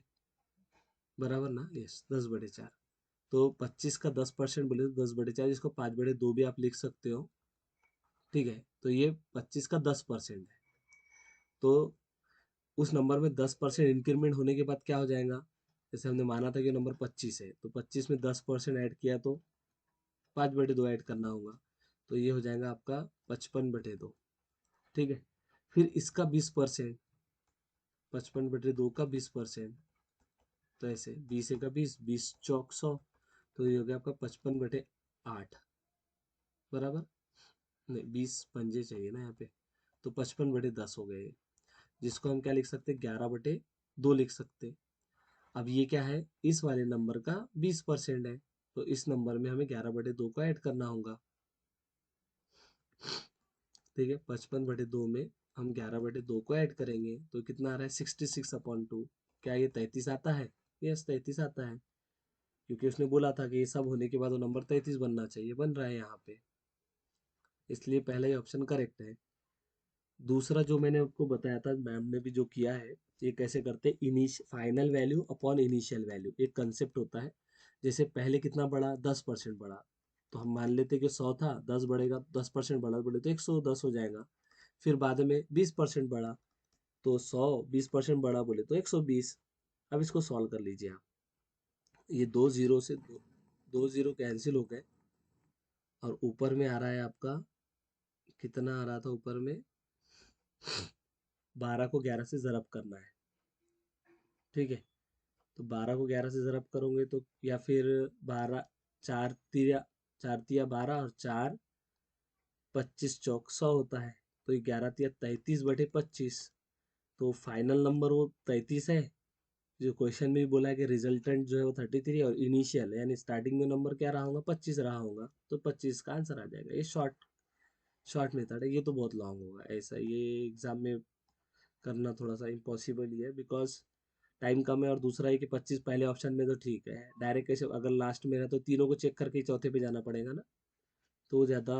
बराबर ना, यस, 10/4। तो 25 का 10% बोले तो 10/4, इसको 5/2 भी आप लिख सकते हो, ठीक है। तो ये 25 का 10% है। तो उस नंबर में 10% इंक्रीमेंट होने के बाद क्या हो जाएगा, जैसे हमने माना था कि नंबर 25 है, तो 25 में 10% ऐड किया तो 5/2 ऐड करना होगा, तो ये हो जाएगा आपका 55/2, ठीक है। फिर इसका 20%, 55/2 का 20%, तो ऐसे 20 का 20, 20 चौक 100, तो ये हो गया आपका 55/8, बराबर। नहीं, 20 पंजे चाहिए ना यहाँ पे, तो 55/10 हो गए, जिसको हम क्या लिख सकते हैं, 11/2 लिख सकते। अब ये क्या है, इस वाले नंबर का 20% है, तो इस नंबर में हमें 11/2 को ऐड करना होगा, ठीक है। 55/2 में हम 11/2 को ऐड करेंगे तो कितना आ रहा है, 66/2। क्या ये 33 आता है, यस 33 आता है, क्योंकि उसने बोला था कि ये सब होने के बाद वो नंबर 33 बनना चाहिए, बन रहा है यहाँ पे, इसलिए पहला ही ऑप्शन करेक्ट है। दूसरा जो मैंने आपको बताया था, मैम ने भी जो किया है, ये कैसे करते हैं, final value upon initial value, एक कंसेप्ट होता है। जैसे पहले कितना बढ़ा, 10% बढ़ा, तो हम मान लेते कि 100 था, 10 बढ़ेगा, 10% बढ़ा बढ़े तो 110 हो जाएगा। फिर बाद में 20% बढ़ा, तो 100, 20% बढ़ा बोले तो 120। अब इसको सॉल्व कर लीजिए आप, ये दो जीरो से दो जीरो कैंसिल हो गए, और ऊपर में आ रहा है आपका, कितना आ रहा था ऊपर में, 12 को 11 से ज़रब करना है, ठीक है। तो 12 को 11 से ज़रब करोगे तो, या फिर 12, चार तिया 12, और 4, 25 चौक 100 होता है, तो 11 तिया 33/25। तो फाइनल नंबर वो 33 है, जो क्वेश्चन में भी बोला है कि रिजल्टेंट जो है वो 33 है, और इनिशियल यानी स्टार्टिंग में नंबर क्या रहा होगा, 25 रहा होगा, तो 25 का आंसर आ जाएगा। ये शॉर्ट शॉर्ट मेथड है, ये तो बहुत लॉन्ग होगा ऐसा, ये एग्जाम में करना थोड़ा सा इम्पॉसिबल ही है, बिकॉज टाइम कम है, और दूसरा है कि 25 पहले ऑप्शन में तो ठीक है, डायरेक्ट कैसे अगर लास्ट में है तो तीनों को चेक करके ही चौथे पे जाना पड़ेगा ना, तो ज़्यादा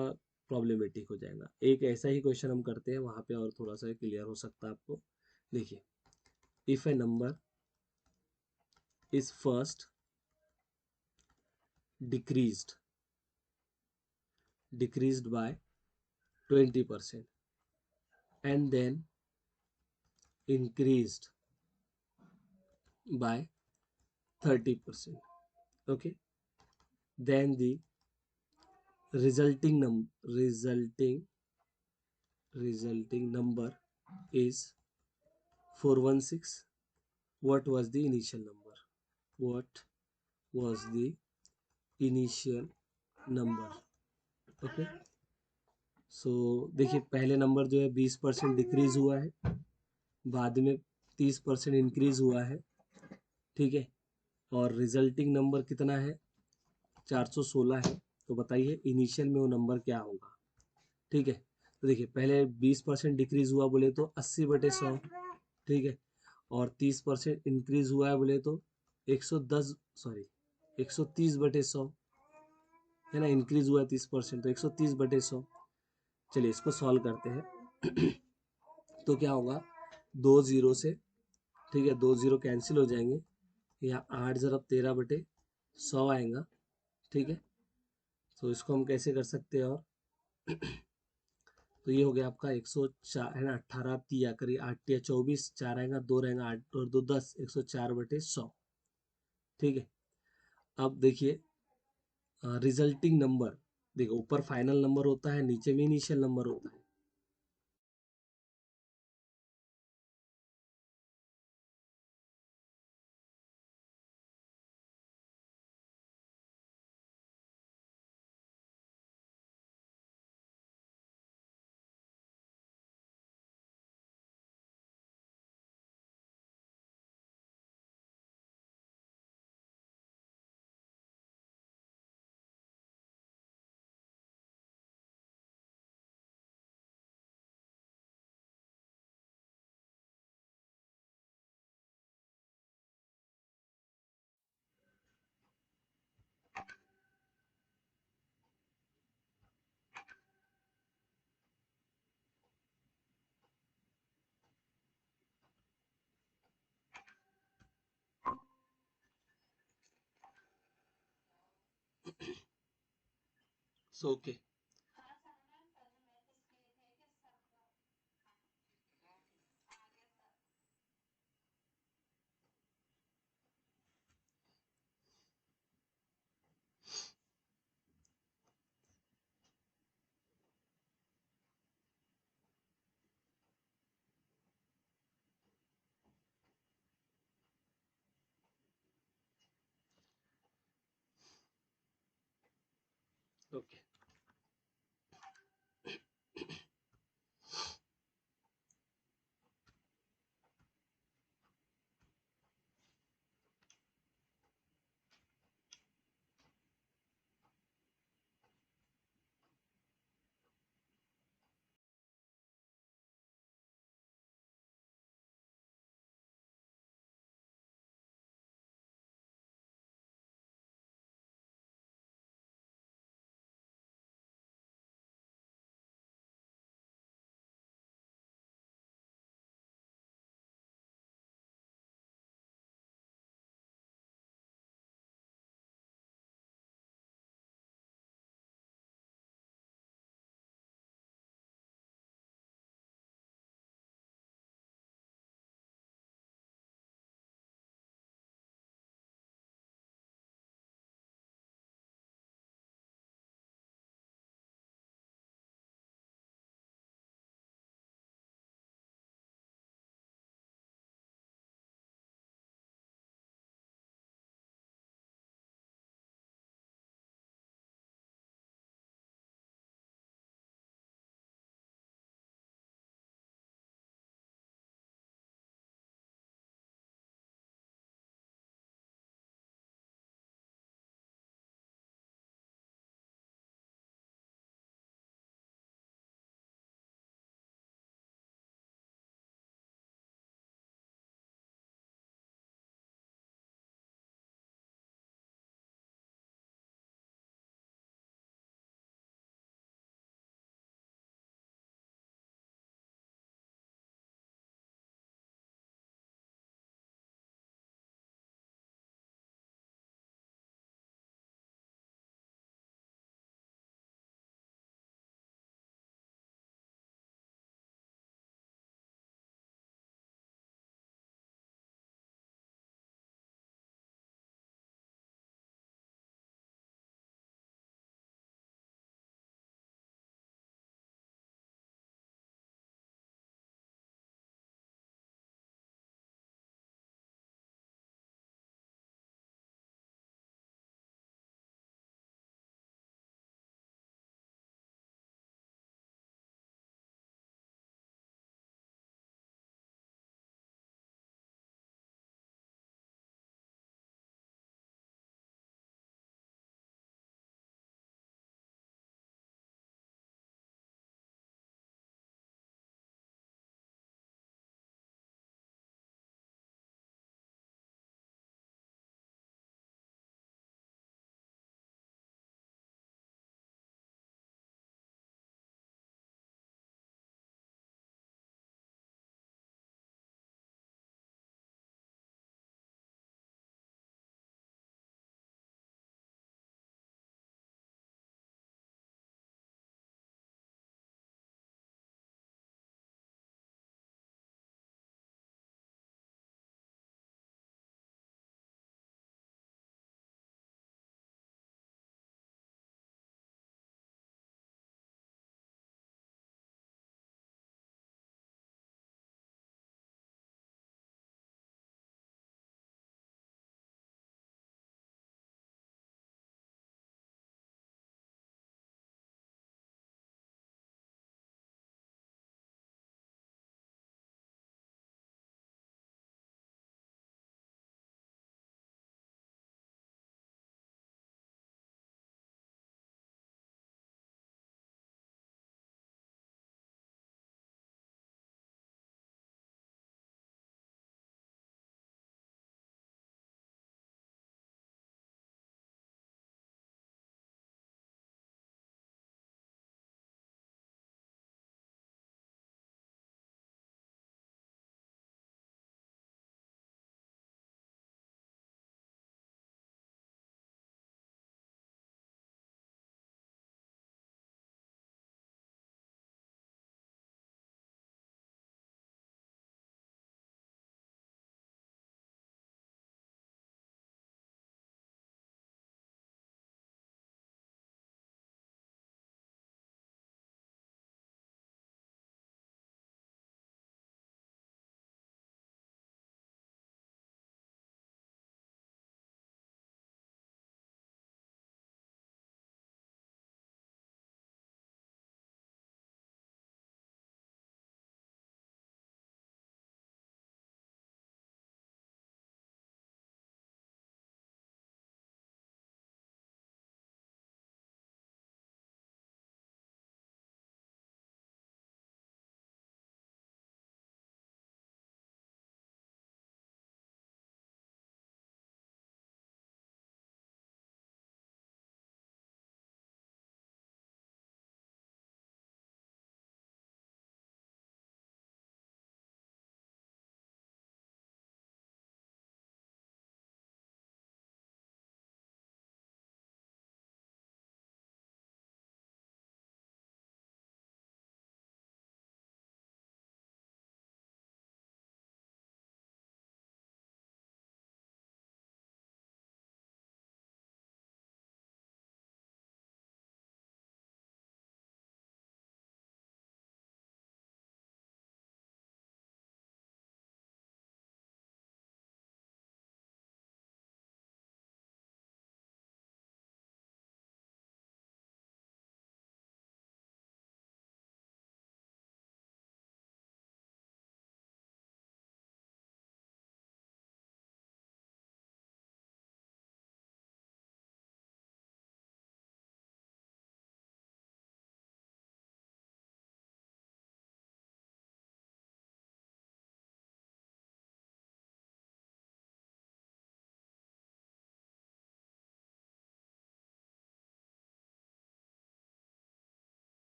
प्रॉब्लमेटिक हो जाएगा। एक ऐसा ही क्वेश्चन हम करते हैं, वहाँ पे और थोड़ा सा क्लियर हो सकता है आपको। देखिए, if A number is first decreased decreased bye 20% and then increased by 30%, okay, then the resulting resulting number is 416. What was the initial number? What was the initial number? Okay, सो देखिए, पहले number जो है 20% decrease हुआ है, बाद में 30% increase हुआ है, ठीक है। और रिजल्टिंग नंबर कितना है, 416 है। तो बताइए इनिशियल में वो नंबर क्या होगा, ठीक है। तो देखिए, पहले 20% डिक्रीज हुआ बोले तो 80/100, ठीक है। और 30% इंक्रीज हुआ है बोले तो 110, सॉरी, 130/100, है ना, इंक्रीज हुआ है 30%, तो 130/100। चलिए इसको सॉल्व करते हैं। तो क्या होगा, दो जीरो से, ठीक है, दो जीरो कैंसिल हो जाएंगे, या 8 × 13/100 आएगा, ठीक है। तो इसको हम कैसे कर सकते हैं, और तो ये हो गया आपका 104 है ना, 18 तिया करिए 8 या 24, 4 आएगा, 2 रहेगा, 8 और 2 10, 104/100। ठीक है। अब देखिए रिजल्टिंग नंबर, देखो ऊपर फाइनल नंबर होता है, नीचे में इनिशियल नंबर होता है। So okay. ओके।